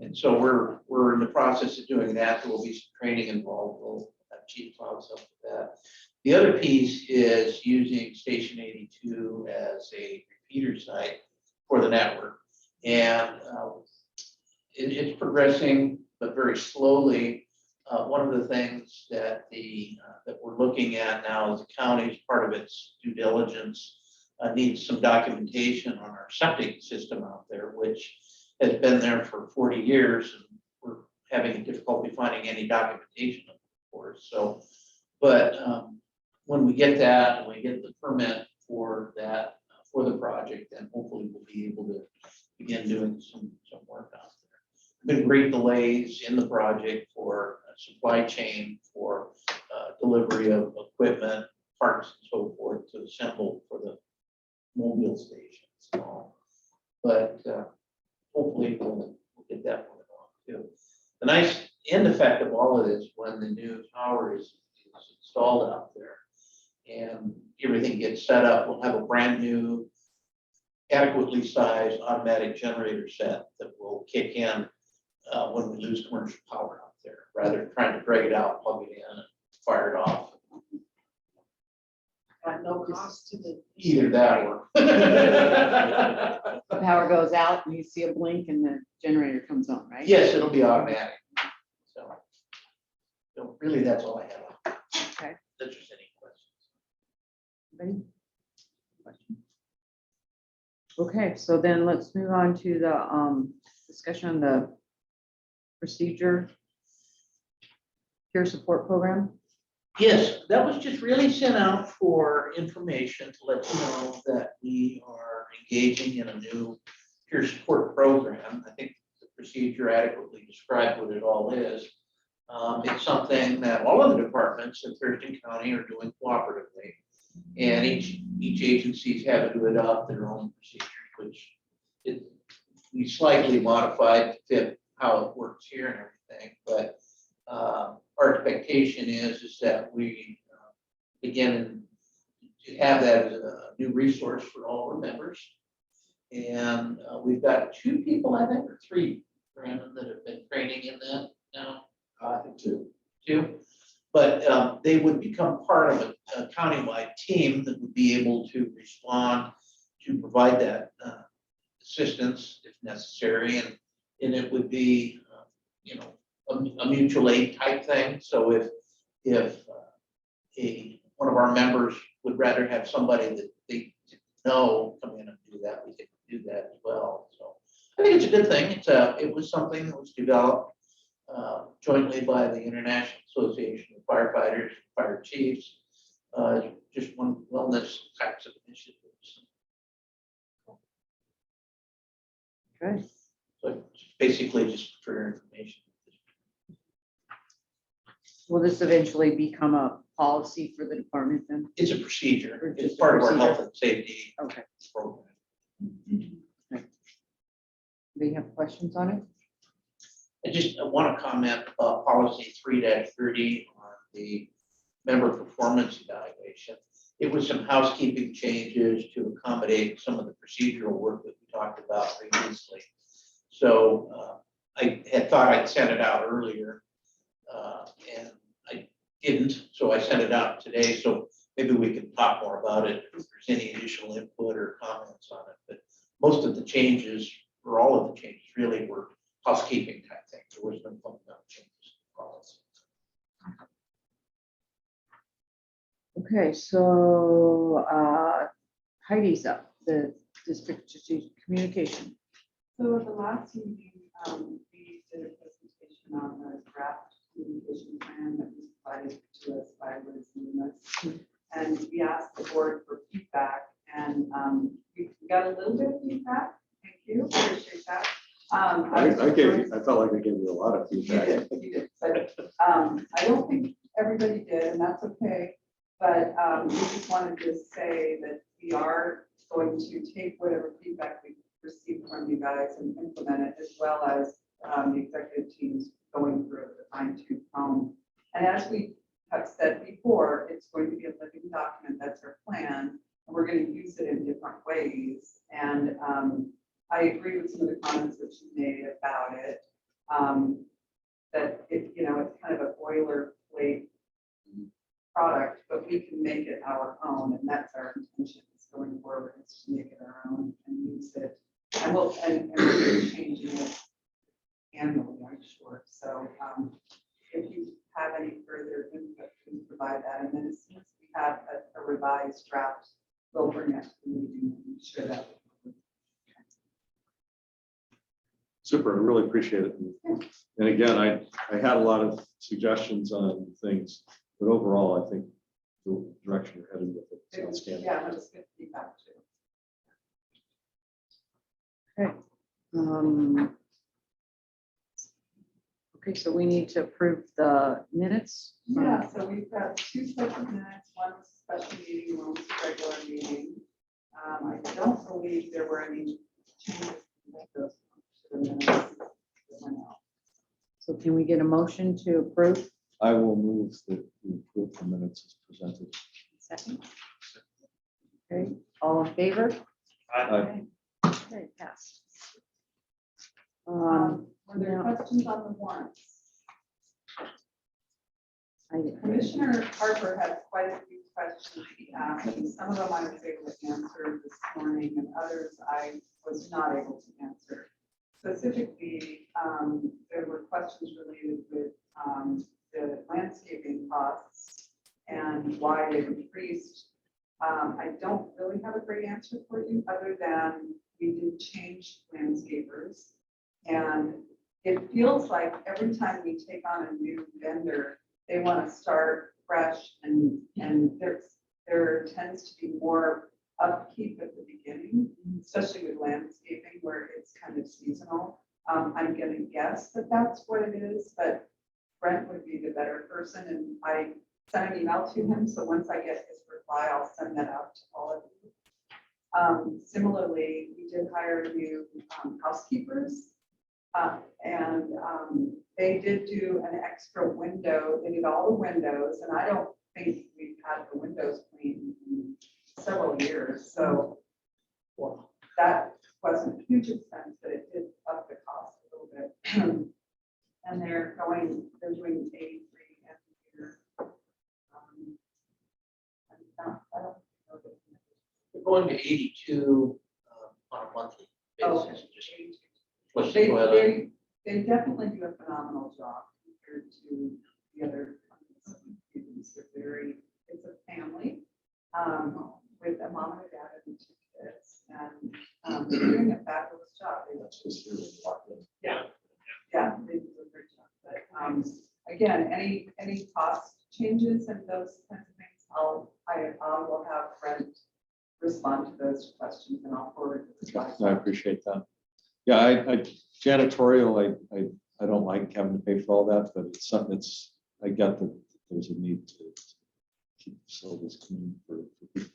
[SPEAKER 6] And so we're in the process of doing that. There will be some training involved. We'll have Chief Cloud stuff with that. The other piece is using Station 82 as a repeater site for the network. And it's progressing, but very slowly. One of the things that that we're looking at now is the county's part of its due diligence needs some documentation on our septic system out there, which has been there for 40 years, and we're having difficulty finding any documentation of it, of course. So, but when we get that and we get the permit for that for the project, then hopefully we'll be able to begin doing some work out there. Been great delays in the project for supply chain, for delivery of equipment, parts, and so forth to assemble for the mobile stations and all. But hopefully we'll get that one on too. The nice end effect of all of this, when the new tower is installed out there and everything gets set up, we'll have a brand new, adequately sized automatic generator set that will kick in when we lose commercial power out there, rather than trying to drag it out, plug it in, and fire it off.
[SPEAKER 3] At no cost to the.
[SPEAKER 6] Either that or.
[SPEAKER 1] The power goes out and you see a blink and the generator comes on, right?
[SPEAKER 6] Yes, it'll be automatic. So really, that's all I have.
[SPEAKER 1] Okay.
[SPEAKER 6] If there's any questions.
[SPEAKER 1] Anybody? Question? Okay, so then let's move on to the discussion on the procedure peer support program.
[SPEAKER 6] Yes, that was just really sent out for information to let you know that we are engaging in a new peer support program. I think the procedure adequately described what it all is. It's something that all of the departments in Thurston County are doing cooperatively. And each agencies have to adopt their own procedure, which we slightly modified to fit how it works here and everything. But our expectation is that we begin to have that as a new resource for all our members. And we've got 2 people, I think, or 3, Brandon, that have been training in that now.
[SPEAKER 4] I think too.
[SPEAKER 6] 2. But they would become part of a countywide team that would be able to respond to provide that assistance if necessary. And it would be, a mutual aid type thing. So if one of our members would rather have somebody that they know come in and do that, we could do that as well. So I think it's a good thing. It was something that was developed jointly by the International Association of Firefighters, Fire Chiefs, just one wellness types of initiatives.
[SPEAKER 1] Okay.
[SPEAKER 6] So basically just for your information.
[SPEAKER 1] Will this eventually become a policy for the department then?
[SPEAKER 6] It's a procedure.
[SPEAKER 1] Or
[SPEAKER 6] It's
[SPEAKER 1] just a
[SPEAKER 6] part of our
[SPEAKER 1] procedure?
[SPEAKER 6] health and safety
[SPEAKER 1] Okay.
[SPEAKER 6] program.
[SPEAKER 1] Do you have questions on it?
[SPEAKER 6] I just want to comment about policy 3-30 on the member performance evaluation. It was some housekeeping changes to accommodate some of the procedural work that we talked about previously. So I had thought I'd sent it out earlier and I didn't, so I sent it out today. So maybe we can talk more about it if there's any additional input or comments on it. But most of the changes for all of the changes really were housekeeping type things. There was no fundamental changes.
[SPEAKER 1] Okay, so Heidi's up, the district strategic communication.
[SPEAKER 8] So at the last meeting, we did a presentation on the draft communication plan that was provided to us by Liz Loomis. And we asked the board for feedback, and we got a little bit of feedback. Thank you, appreciate that.
[SPEAKER 5] I felt like I gave you a lot of
[SPEAKER 8] You
[SPEAKER 5] feedback.
[SPEAKER 8] did, you did, but I don't think everybody did, and that's okay. But we just wanted to say that we are going to take whatever feedback we received from you guys and implement it, as well as the executive teams going through it, the fine-tooth comb. And as we have said before, it's going to be a living document. That's our plan, and we're going to use it in different ways. And I agree with some of the comments that you made about it. That it, you know, it's kind of a boilerplate product, but we can make it our own, and that's our intention is going forward, is to make it our own and use it. And we'll, and we're changing it annually, I'm sure. So if you have any further input, please provide that. And then as soon as we have a revised draft, we'll bring it to the meeting and share that.
[SPEAKER 5] Super, I really appreciate it. And again, I had a lot of suggestions on things, but overall, I think the direction you're headed with it sounds good.
[SPEAKER 8] Yeah, that was good feedback too.
[SPEAKER 1] Okay, so we need to approve the minutes.
[SPEAKER 8] Yeah, so we've got two sets of minutes, one was a special meeting, one was a regular meeting. I don't believe there were any changes to make those to the minutes that went out.
[SPEAKER 1] So can we get a motion to approve?
[SPEAKER 5] I will move that we approve the minutes as presented.
[SPEAKER 1] Second. Okay, all in favor?
[SPEAKER 5] Aye.
[SPEAKER 1] Okay, passed.
[SPEAKER 8] Were there questions on the warrants?
[SPEAKER 1] I-
[SPEAKER 8] Commissioner Harper had quite a few questions he asked, and some of them I was able to answer this morning, and others I was not able to answer. Specifically, there were questions related with the landscaping costs and why they increased. I don't really have a great answer for you, other than we did change landscapers. And it feels like every time we take on a new vendor, they want to start fresh, and there tends to be more upkeep at the beginning, especially with landscaping where it's kind of seasonal. I'm going to guess that that's what it is, but Brent would be the better person, and I sent an email to him, so once I get his reply, I'll send that out to all of you. Similarly, we did hire new housekeepers. They did do an extra window. They did all the windows, and I don't think we've had the windows cleaned in several years. So that wasn't a huge expense, but it did up the cost a little bit. And they're doing 83 every year. I don't know.
[SPEAKER 6] We're going to 82 on a monthly
[SPEAKER 8] Oh,
[SPEAKER 6] basis. Just let's
[SPEAKER 8] They,
[SPEAKER 6] go ahead.
[SPEAKER 8] they definitely do a phenomenal job compared to the other companies. They're very, it's a family, with a mom and a dad and 2 kids, and they're doing a fabulous job.
[SPEAKER 5] That's just here.
[SPEAKER 7] Yeah.
[SPEAKER 8] Yeah, they do a great job. But again, any cost changes and those kinds of things, I will have Brent respond to those questions, and I'll forward the slides.
[SPEAKER 5] I appreciate that. Yeah, I janitorial, I don't like having to pay for all that, but it's something that's, I get that there's a need to keep facilities clean for people.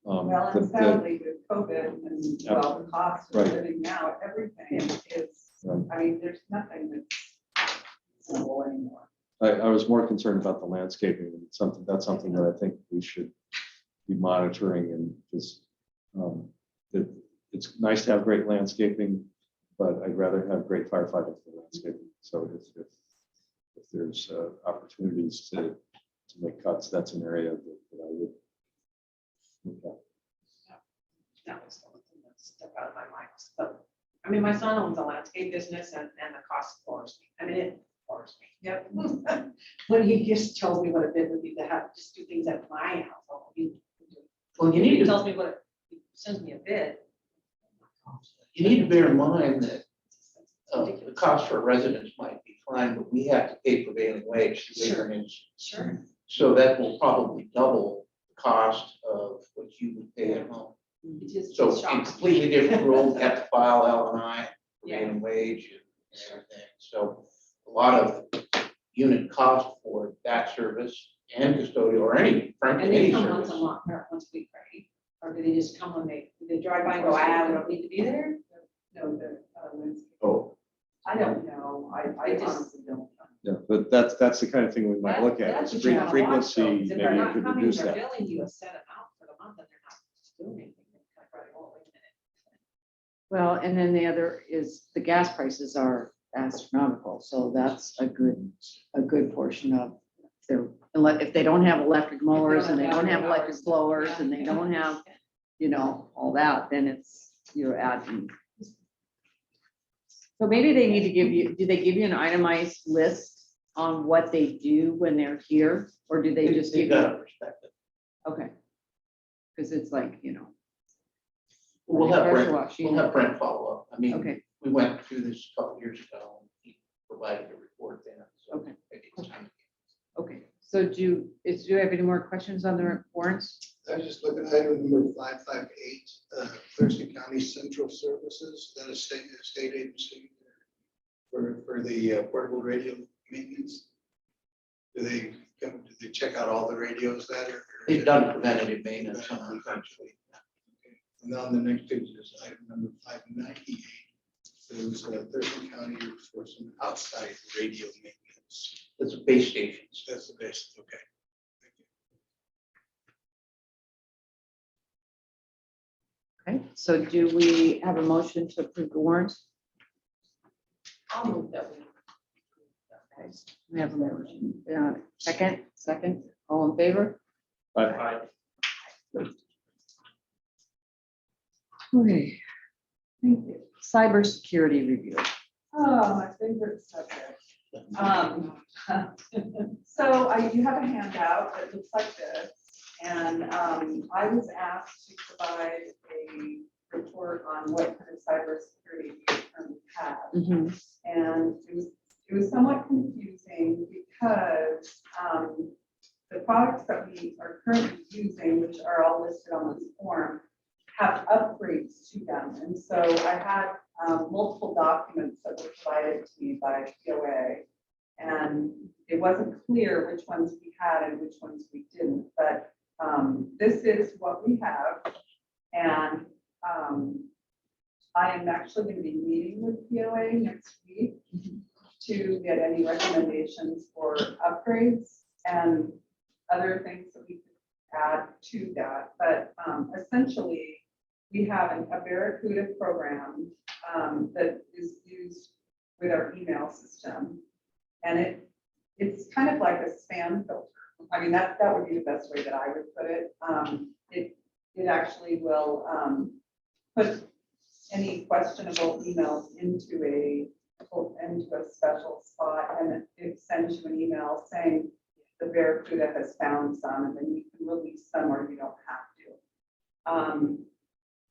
[SPEAKER 8] Well, and sadly with COVID and well, the cost of
[SPEAKER 5] Right.
[SPEAKER 8] living now, everything is,
[SPEAKER 5] Right.
[SPEAKER 8] I mean, there's nothing that's reasonable anymore.
[SPEAKER 5] I was more concerned about the landscaping, and that's something that I think we should be monitoring, and just, it's nice to have great landscaping, but I'd rather have great firefighting for landscaping. So if there's opportunities to make cuts, that's an area that I would look at.
[SPEAKER 3] That was the one thing that stuck out of my mind. So
[SPEAKER 9] I mean, my son owns a landscape business and the cost floors me. I mean, it floors me.
[SPEAKER 3] Yep.
[SPEAKER 9] When he just tells me what a bid would be to have, just do things at my house.
[SPEAKER 6] Well, you
[SPEAKER 9] He
[SPEAKER 6] need to,
[SPEAKER 9] tells me he sends me a bid.
[SPEAKER 6] you need to bear in mind that
[SPEAKER 9] It's
[SPEAKER 6] the
[SPEAKER 9] ridiculous.
[SPEAKER 6] cost for residents might be fine, but we have to pay prevailing wage. to
[SPEAKER 9] Sure.
[SPEAKER 6] patrons.
[SPEAKER 9] Sure.
[SPEAKER 6] So that will probably double the cost of what you would pay at home.
[SPEAKER 9] It is
[SPEAKER 6] So it's
[SPEAKER 9] shocking.
[SPEAKER 6] completely different rule, have to file L and I,
[SPEAKER 9] Yeah.
[SPEAKER 6] prevailing wage and everything. So a lot of unit cost for that service and custodial or any, frankly,
[SPEAKER 9] And they
[SPEAKER 6] any
[SPEAKER 9] come once a
[SPEAKER 6] service.
[SPEAKER 9] month, or once a week, right? Or do they just come when do they drive by and go, ah, we don't need to be there?
[SPEAKER 8] No, the, landscape.
[SPEAKER 6] Oh,
[SPEAKER 8] I don't know. I
[SPEAKER 9] They just-
[SPEAKER 8] honestly don't know.
[SPEAKER 5] Yeah, but that's the kind of thing we might look at,
[SPEAKER 9] That's
[SPEAKER 5] is
[SPEAKER 9] what you wanna watch,
[SPEAKER 5] frequency,
[SPEAKER 9] though, 'cause
[SPEAKER 5] maybe
[SPEAKER 9] if they're
[SPEAKER 5] you
[SPEAKER 9] not
[SPEAKER 5] could
[SPEAKER 9] coming,
[SPEAKER 5] reduce
[SPEAKER 9] they're
[SPEAKER 5] that.
[SPEAKER 9] billing you a set amount for the month and they're not doing anything. They're kind of like, oh, wait a minute.
[SPEAKER 1] Well, and then the other is the gas prices are astronomical, so that's a good portion of their, if they don't have electric mowers and they don't have electric blowers and they don't have, all that, then you're adding. So maybe they need to do they give you an itemized list on what they do when they're here? Or do they just
[SPEAKER 6] They've
[SPEAKER 1] give you,
[SPEAKER 6] got a perspective.
[SPEAKER 1] okay. Because it's like,
[SPEAKER 6] We'll have
[SPEAKER 1] Pressure
[SPEAKER 6] Brent,
[SPEAKER 1] washing.
[SPEAKER 6] we'll have Brent follow up. I mean,
[SPEAKER 1] okay,
[SPEAKER 6] we went through this a couple years ago. And he provided a report then. So
[SPEAKER 1] Okay.
[SPEAKER 6] maybe it's time.
[SPEAKER 1] okay. So do you have any more questions on the warrants?
[SPEAKER 10] I was just looking at item number 558, Thurston County Central Services, that is state agency for the portable radio maintenance. Do they check out all the radios that are?
[SPEAKER 6] They've done preventative maintenance on them eventually.
[SPEAKER 10] And on the next page is item number 598. There's Thurston County for some outside radio maintenance.
[SPEAKER 6] That's base stations.
[SPEAKER 10] That's the best, okay. Thank you.
[SPEAKER 1] Okay, so do we have a motion to approve the warrants?
[SPEAKER 9] I'll move that we.
[SPEAKER 1] Okay, we have a motion. Second, all in favor?
[SPEAKER 5] But
[SPEAKER 1] Okay. Thank you. Cybersecurity review.
[SPEAKER 8] Oh, my favorite subject. So you have a handout that looks like this, and I was asked to provide a report on what kind of cybersecurity we currently have.
[SPEAKER 1] Mhm.
[SPEAKER 8] And it was somewhat confusing because the products that we are currently using, which are all listed on this form, have upgrades to them. And so I had multiple documents that were provided to me by POA. And it wasn't clear which ones we had and which ones we didn't. But this is what we have. And I am actually going to be meeting with POA next week to get any recommendations for upgrades and other things that we could add to that. But essentially, we have a Barracuda program that is used with our email system. And it's kind of like a spam filter. I mean, that would be the best way that I would put it. It actually will put any questionable emails into a special spot, and it sends you an email saying the Barracuda has found some, and then you can release them or you don't have to.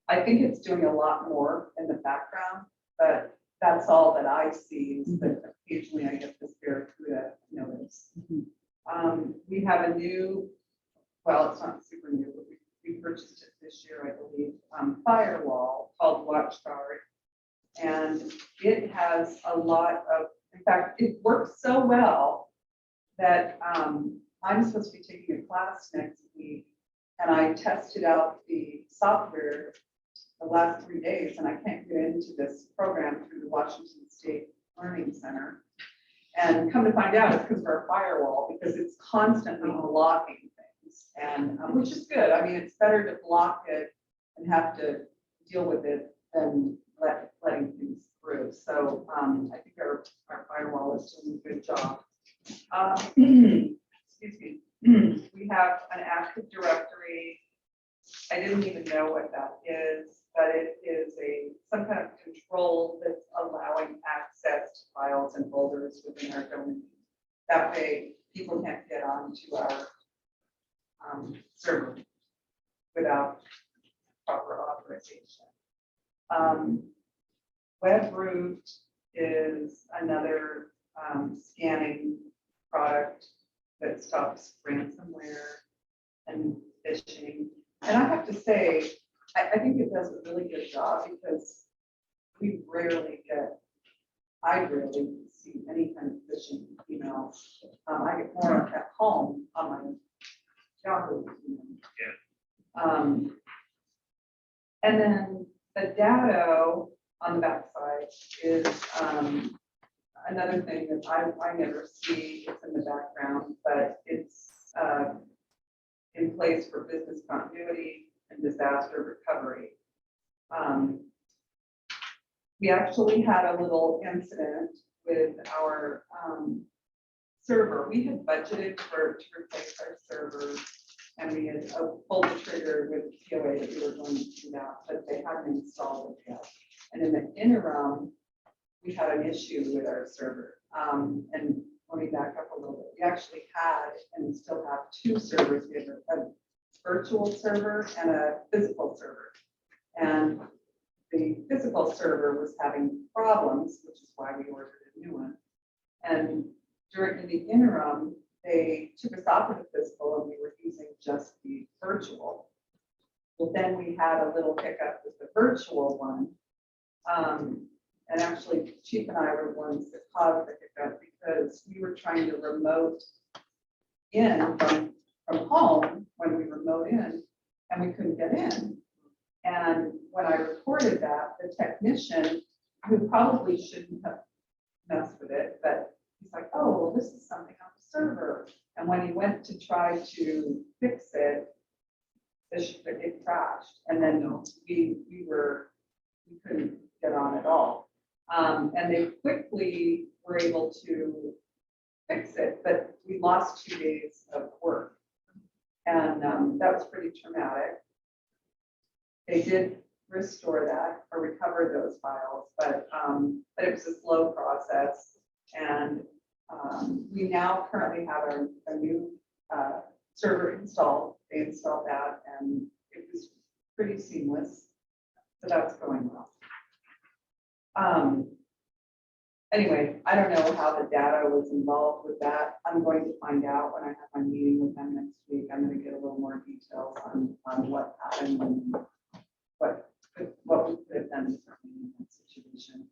[SPEAKER 8] I think it's doing a lot more in the background, but that's all that I see is that occasionally I get this Barracuda notice. We have a new, well, it's not super new, but we purchased it this year, I believe, firewall called WatchGuard. And it has a lot of, in fact, it works so well that I'm supposed to be taking a class next week. And I tested out the software the last 3 days, and I can't get into this program through the Washington State Learning Center. And come to find out, it's because of our firewall, because it's constantly blocking things, and which is good. I mean, it's better to block it and have to deal with it than letting things through. So I think our firewall is doing a good job. Excuse me. We have an Active Directory. I didn't even know what that is. but it is some kind of control that's allowing access to files and folders within our domain. That way, people can't get onto our server without proper authorization. WebRoot is another scanning product that stops ransomware and phishing. And I have to say, I think it does a really good job because I rarely see any kind of phishing emails. I get more at home on my Yahoo. And then the Datto on the backside is another thing that I never see. It's in the background, but it's in place for business continuity and disaster recovery. We actually had a little incident with our server. We had budgeted to replace our server, and we had pulled the trigger with POA that we were going to do that, but they hadn't installed it yet. And in the interim, we had an issue with our server. And let me back up a little bit. We actually had and still have two servers. We have a virtual server and a physical server. And the physical server was having problems, which is why we ordered a new one. And during the interim, they took us off of the physical and we were using just the virtual. Well, then we had a little hiccup with the virtual one. And actually, Chief and I were ones that caused the hiccup because we were trying to remote in from home when we remote in, and we couldn't get in. And when I recorded that, the technician, who probably shouldn't have messed with it, but he's like, oh, well, this is something on the server. And when he went to try to fix it, it crashed. And then we couldn't get on at all. And they quickly were able to fix it, but we lost 2 days of work. And that was pretty traumatic. They did restore that or recover those files, but it was a slow process. And we now currently have a new server installed. They installed that and it was pretty seamless. So that's going well. Anyway, I don't know how the data was involved with that. I'm going to find out when I have my meeting with them next week. I'm going to get a little more details on what happened and what we could have done differently in that situation.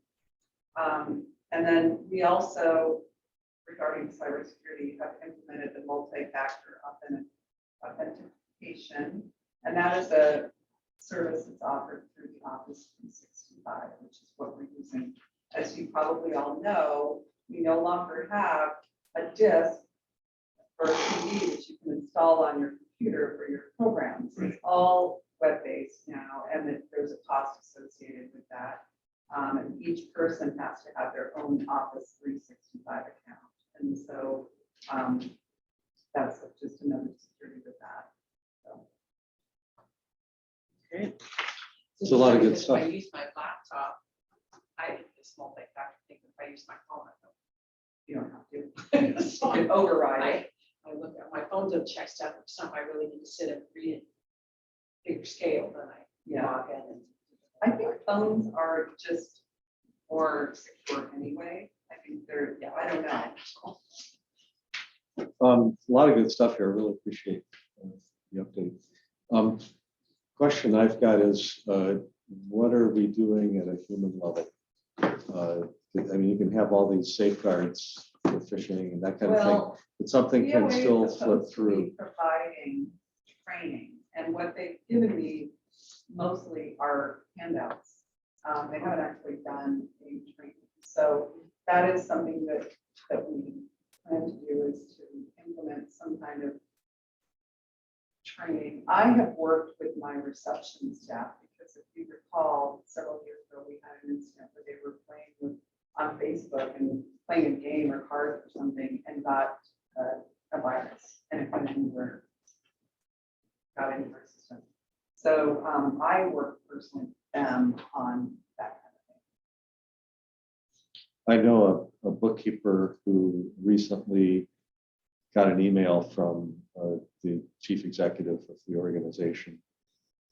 [SPEAKER 8] And then we also, regarding cybersecurity, have implemented the multi-factor authentication, and that is a service that's offered through the Office 365, which is what we're using. As you probably all know, we no longer have a disk or a CD that you can install on your computer for your programs. It's all web-based now, and that there's a cost associated with that. And each person has to have their own Office 365 account. And so that's just another security with that. So.
[SPEAKER 1] Great.
[SPEAKER 5] It's a lot of good
[SPEAKER 3] If
[SPEAKER 5] stuff.
[SPEAKER 3] I use my laptop, I did this multi-factor thing. If I use my phone,
[SPEAKER 8] You don't have to.
[SPEAKER 3] So
[SPEAKER 8] You can override.
[SPEAKER 3] I look at my phone to check stuff. If something I really need to sit and read it bigger scale, then I log in. And
[SPEAKER 8] I think phones are just more secure anyway. I think they're, I don't know.
[SPEAKER 5] A lot of good stuff here. I really appreciate the update. Question I've got is, what are we doing at a human level? I mean, you can have all these safeguards for phishing and that kind of thing,
[SPEAKER 8] Well,
[SPEAKER 5] but something can
[SPEAKER 8] POA is
[SPEAKER 5] still slip
[SPEAKER 8] supposed to be
[SPEAKER 5] through.
[SPEAKER 8] providing training, and what they've given me mostly are handouts. They haven't actually done any training. So that is something that we plan to do, is to implement some kind of training. I have worked with my reception staff because if you recall, several years ago, we had an incident where they were playing on Facebook and playing a game or cards or something and got a virus, and it went anywhere, got into our system. So I work personally them on that kind of thing.
[SPEAKER 5] I know a bookkeeper who recently got an email from the chief executive of the organization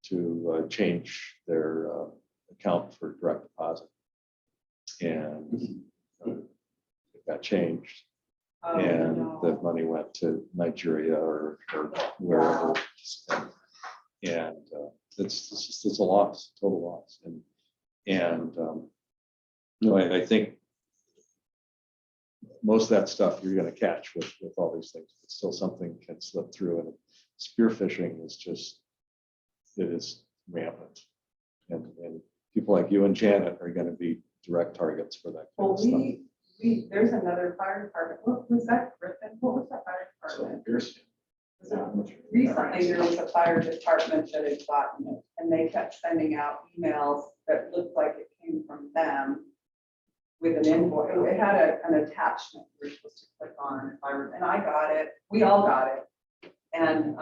[SPEAKER 5] to change their account for direct deposit. And it got changed,
[SPEAKER 8] Oh,
[SPEAKER 5] and
[SPEAKER 8] no.
[SPEAKER 5] the money went to Nigeria or wherever. And it's a loss, total loss. I think most of that stuff you're gonna catch with all these things, but still something can slip through, and spear phishing is just, it is rampant. And people like you and Janet are gonna be direct targets for that kind
[SPEAKER 8] Well,
[SPEAKER 5] of stuff.
[SPEAKER 8] there's another fire department. What was that, Griffin? What was that fire
[SPEAKER 4] So
[SPEAKER 8] department?
[SPEAKER 4] here's.
[SPEAKER 8] Was it Recently, there was a fire department that had gotten it, and they kept sending out emails that looked like it came from them with an invoice. It had an attachment we were supposed to click on, and I got it. We all got it. And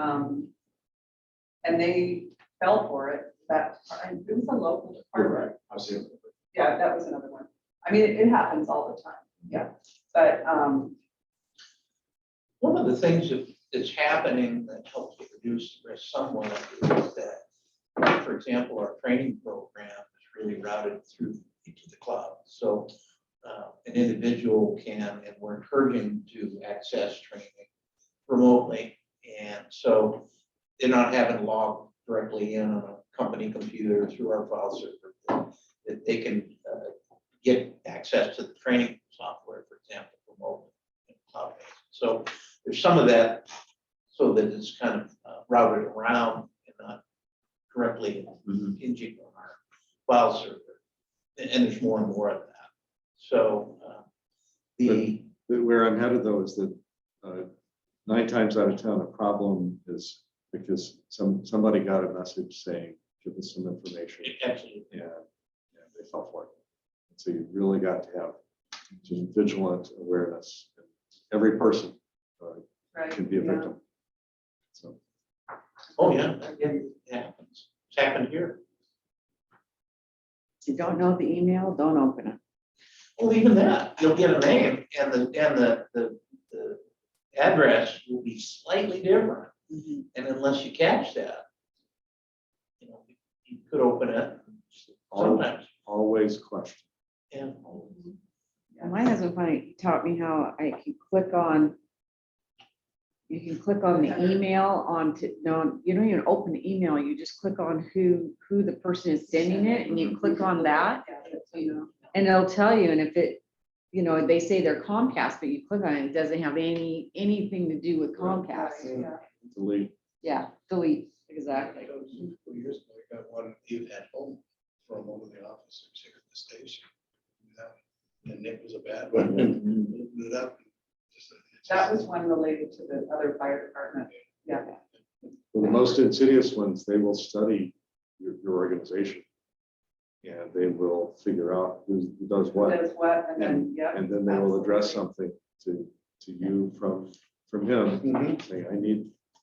[SPEAKER 8] they fell for it. And it was a local department.
[SPEAKER 4] I see.
[SPEAKER 8] Yeah, that was another one. I mean, it happens all the time. Yeah. But,
[SPEAKER 6] One of the things that's happening that helps to reduce the risk somewhat is that, for example, our training program is really routed through into the cloud. So an individual can, and we're encouraging to access training remotely. And so they're not having to log directly in on a company computer through our file server, that they can get access to the training software, for example, remotely and cloud-based. So there's some of that, so that it's kind of routed around and not directly hinging on our file server. And there's more and more of that. So
[SPEAKER 5] Where I'm headed though is that 9 times out of 10, a problem is because somebody got a message saying, give us some information,
[SPEAKER 6] absolutely.
[SPEAKER 5] and they fell for it. And so you really got to have just vigilant awareness. Every person
[SPEAKER 8] right.
[SPEAKER 5] can be a
[SPEAKER 8] yeah.
[SPEAKER 5] victim. So
[SPEAKER 6] Oh, yeah, it happens. It's happened here.
[SPEAKER 1] If you don't know the email, don't open it.
[SPEAKER 6] Well, even that, you'll get a name and the address will be slightly different. And unless you catch that, you could open it sometimes.
[SPEAKER 5] always question.
[SPEAKER 6] And
[SPEAKER 1] My husband finally taught me how I can click on, you can click on the email no, you don't even open the email, you just click on who the person is sending it, and you click on that, and it'll tell you, and if it, they say they're Comcast, but you click on it, it doesn't have anything to do with Comcast.
[SPEAKER 8] Yeah.
[SPEAKER 5] Delete.
[SPEAKER 1] Yeah, delete, exactly.
[SPEAKER 10] 2 years ago, I got one even at home from one of the officers here at the station. And it was a bad one. Opened it up.
[SPEAKER 8] That was one related to the other fire department. Yeah.
[SPEAKER 5] For the most insidious ones, they will study your organization. And they will figure out who does what.
[SPEAKER 8] Does what, and then, yeah.
[SPEAKER 5] And then they will address something to you from him, saying,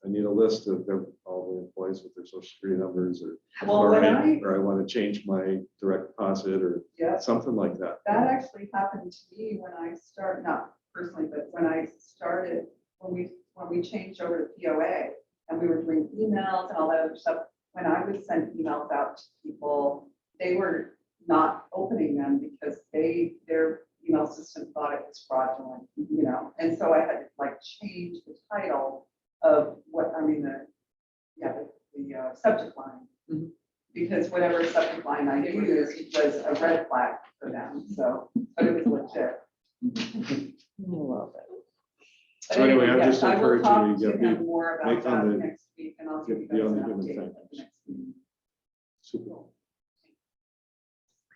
[SPEAKER 5] I need a list of all the employees with their social security numbers,
[SPEAKER 8] Well,
[SPEAKER 5] or
[SPEAKER 8] when
[SPEAKER 5] I want to change my direct deposit, or
[SPEAKER 8] Yeah,
[SPEAKER 5] something like that.
[SPEAKER 8] that actually happened to me when I started, not personally, but when I started, when we changed over to POA and we were doing emails and all that other stuff, when I would send emails out to people, they were not opening them because their email system thought it was fraudulent, and so I had to change the title of the subject line. Because whatever subject line I used was a red flag for them, so, but it was legit.
[SPEAKER 1] Love it.
[SPEAKER 8] But
[SPEAKER 5] So anyway, I'm
[SPEAKER 8] yes,
[SPEAKER 5] just
[SPEAKER 8] I will
[SPEAKER 5] encouraging
[SPEAKER 8] talk
[SPEAKER 5] you to
[SPEAKER 8] to
[SPEAKER 5] get
[SPEAKER 8] him
[SPEAKER 5] me-
[SPEAKER 8] more about
[SPEAKER 5] make
[SPEAKER 8] that
[SPEAKER 5] on the-
[SPEAKER 8] next week, and I'll give you
[SPEAKER 5] get
[SPEAKER 8] guys
[SPEAKER 5] on
[SPEAKER 8] an
[SPEAKER 5] the given
[SPEAKER 8] update
[SPEAKER 5] thing.
[SPEAKER 8] at the next meeting.
[SPEAKER 5] Super.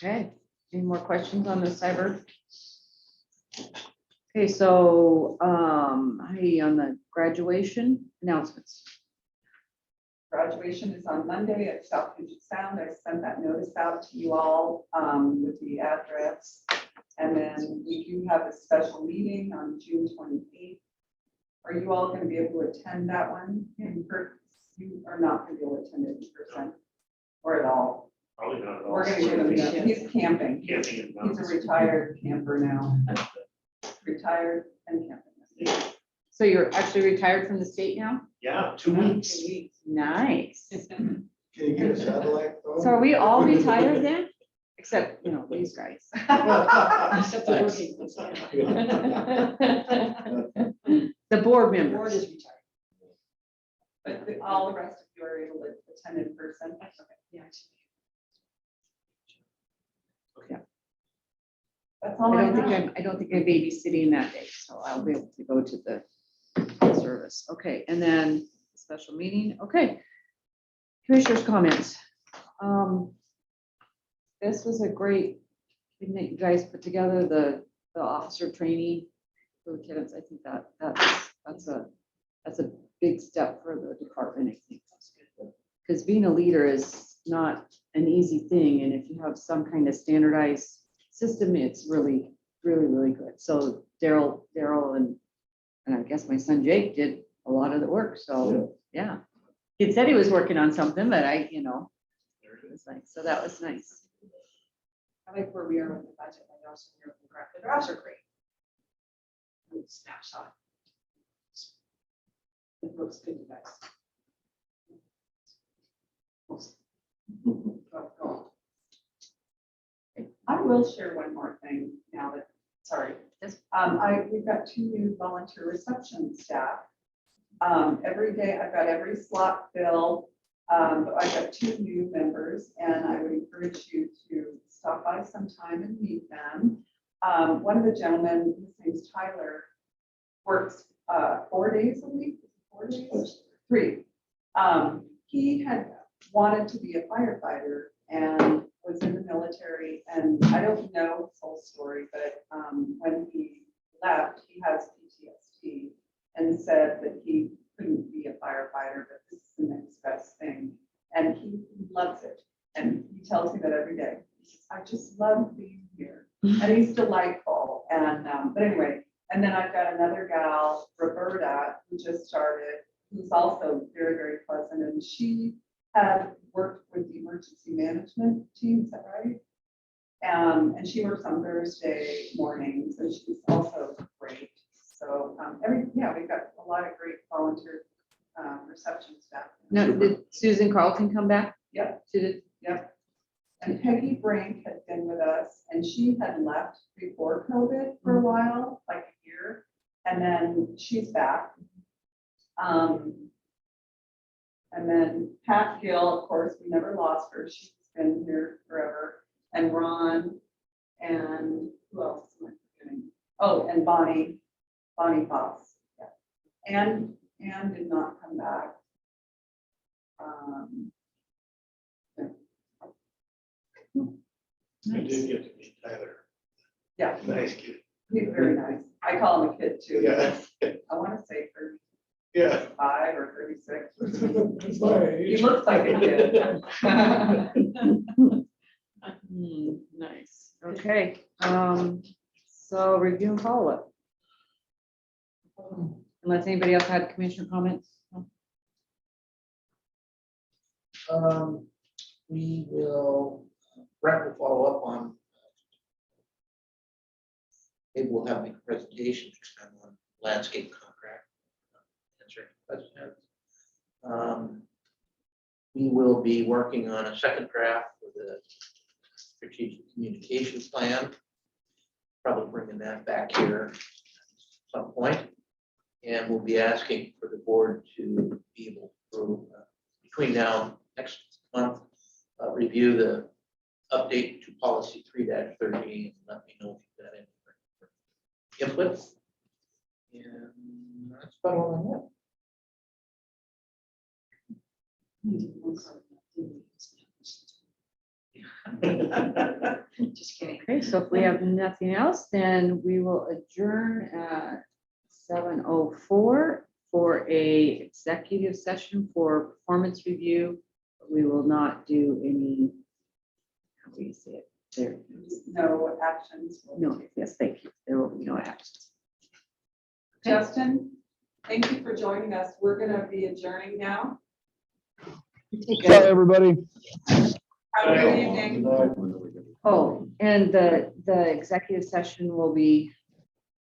[SPEAKER 1] Okay, any more questions on the cyber? Okay, so, Heidi, on the graduation announcements.
[SPEAKER 8] Graduation is on Monday at South Puget Sound. I sent that notice out to you all with the address. And then we do have a special meeting on June 28th. Are you all going to be able to attend that one in person? You are not going to be able to attend it in person or at all.
[SPEAKER 7] Probably not at all.
[SPEAKER 8] We're gonna get him, he's camping.
[SPEAKER 7] Camping in
[SPEAKER 8] He's
[SPEAKER 7] mountains.
[SPEAKER 8] a retired camper now. Retired and camping.
[SPEAKER 1] So you're actually retired from the state now?
[SPEAKER 7] Yeah, 2 weeks.
[SPEAKER 1] Nice.
[SPEAKER 10] Can you get a satellite phone?
[SPEAKER 1] So are we all retired then? Except, these guys.
[SPEAKER 9] Except the working ones.
[SPEAKER 1] The board
[SPEAKER 9] Board
[SPEAKER 1] members.
[SPEAKER 9] is retired.
[SPEAKER 8] But all the rest of you are able to attend in person.
[SPEAKER 9] Yeah.
[SPEAKER 8] That's all
[SPEAKER 1] I
[SPEAKER 8] I
[SPEAKER 1] don't think
[SPEAKER 8] have.
[SPEAKER 1] I don't think I'm babysitting that day, so I'll be able to go to the service. Okay, and then special meeting, okay. Commissioners' comments. This was a great thing that you guys put together, the officer training for lieutenants. I think that's a big step for the department, I think. Because being a leader is not an easy thing, and if you have some kind of standardized system, it's really, really, really good. So Daryl and I guess my son Jake did a lot of the work, so, yeah. He said he was working on something, but it was like, so that was nice.
[SPEAKER 3] I like where we are with the budget. I also hear from Grant. The drafts are great. Good snapshot. It looks good, you guys.
[SPEAKER 8] I will share one more thing now that, sorry.
[SPEAKER 1] Yes.
[SPEAKER 8] We've got 2 new volunteer reception staff. Every day, I've got every slot filled. But I've got 2 new members and I would encourage you to stop by sometime and meet them. One of the gentlemen, his name's Tyler, works 4 days a week, 4 days, 3. He had wanted to be a firefighter and was in the military, and I don't know his whole story, but when he left, he has PTSD and said that he couldn't be a firefighter, but this is the next best thing. And he loves it. And he tells me that every day. He says, I just love being here. And he's delightful. And, but anyway, and then I've got another gal, Roberta, who just started, who's also very, very pleasant. And she had worked with the emergency management team, is that right? And she works on Thursday mornings, and she's also great. So we've got a lot of great volunteer reception staff.
[SPEAKER 1] Now, did Susan Carlton come back?
[SPEAKER 8] Yep.
[SPEAKER 1] She did?
[SPEAKER 8] Yep. And Peggy Brink had been with us, and she had left before COVID for a while, like a year, and then she's back. And then Pat Gill, of course, we never lost her. She's been here forever. And Ron, and who else am I forgetting? Oh, and Bonnie Fox. Yeah. Anne did not come back.
[SPEAKER 10] I did get to meet Tyler.
[SPEAKER 8] Yeah,
[SPEAKER 10] Nice kid.
[SPEAKER 8] he's very nice. I call him a kid too.
[SPEAKER 10] Yeah.
[SPEAKER 8] I want to say 35
[SPEAKER 10] Yeah.
[SPEAKER 8] or 36.
[SPEAKER 10] That's my age.
[SPEAKER 8] He looks like a kid.
[SPEAKER 1] Nice. Okay. So review and follow up. Unless anybody else had commissioner comments.
[SPEAKER 6] We will, Brett will follow up on. Maybe we'll have a presentation next time on landscape contract. Answering questions. We will be working on a second draft for the strategic communications plan. Probably bringing that back here at some point. And we'll be asking for the board to be able to, between now and next month, review the update to policy 3-30 and let me know if you've got any input. And that's about all
[SPEAKER 9] Just kidding.
[SPEAKER 1] Okay, so if we have nothing else, then we will adjourn at 7:04 for a executive session for performance review. We will not do any, how do you say it? There,
[SPEAKER 8] No actions.
[SPEAKER 1] no, yes, thank you. There will be no actions.
[SPEAKER 8] Justin, thank you for joining us. We're going to be adjourning now.
[SPEAKER 11] Bye, everybody.
[SPEAKER 8] Have a good evening.
[SPEAKER 1] Oh, and the executive session will be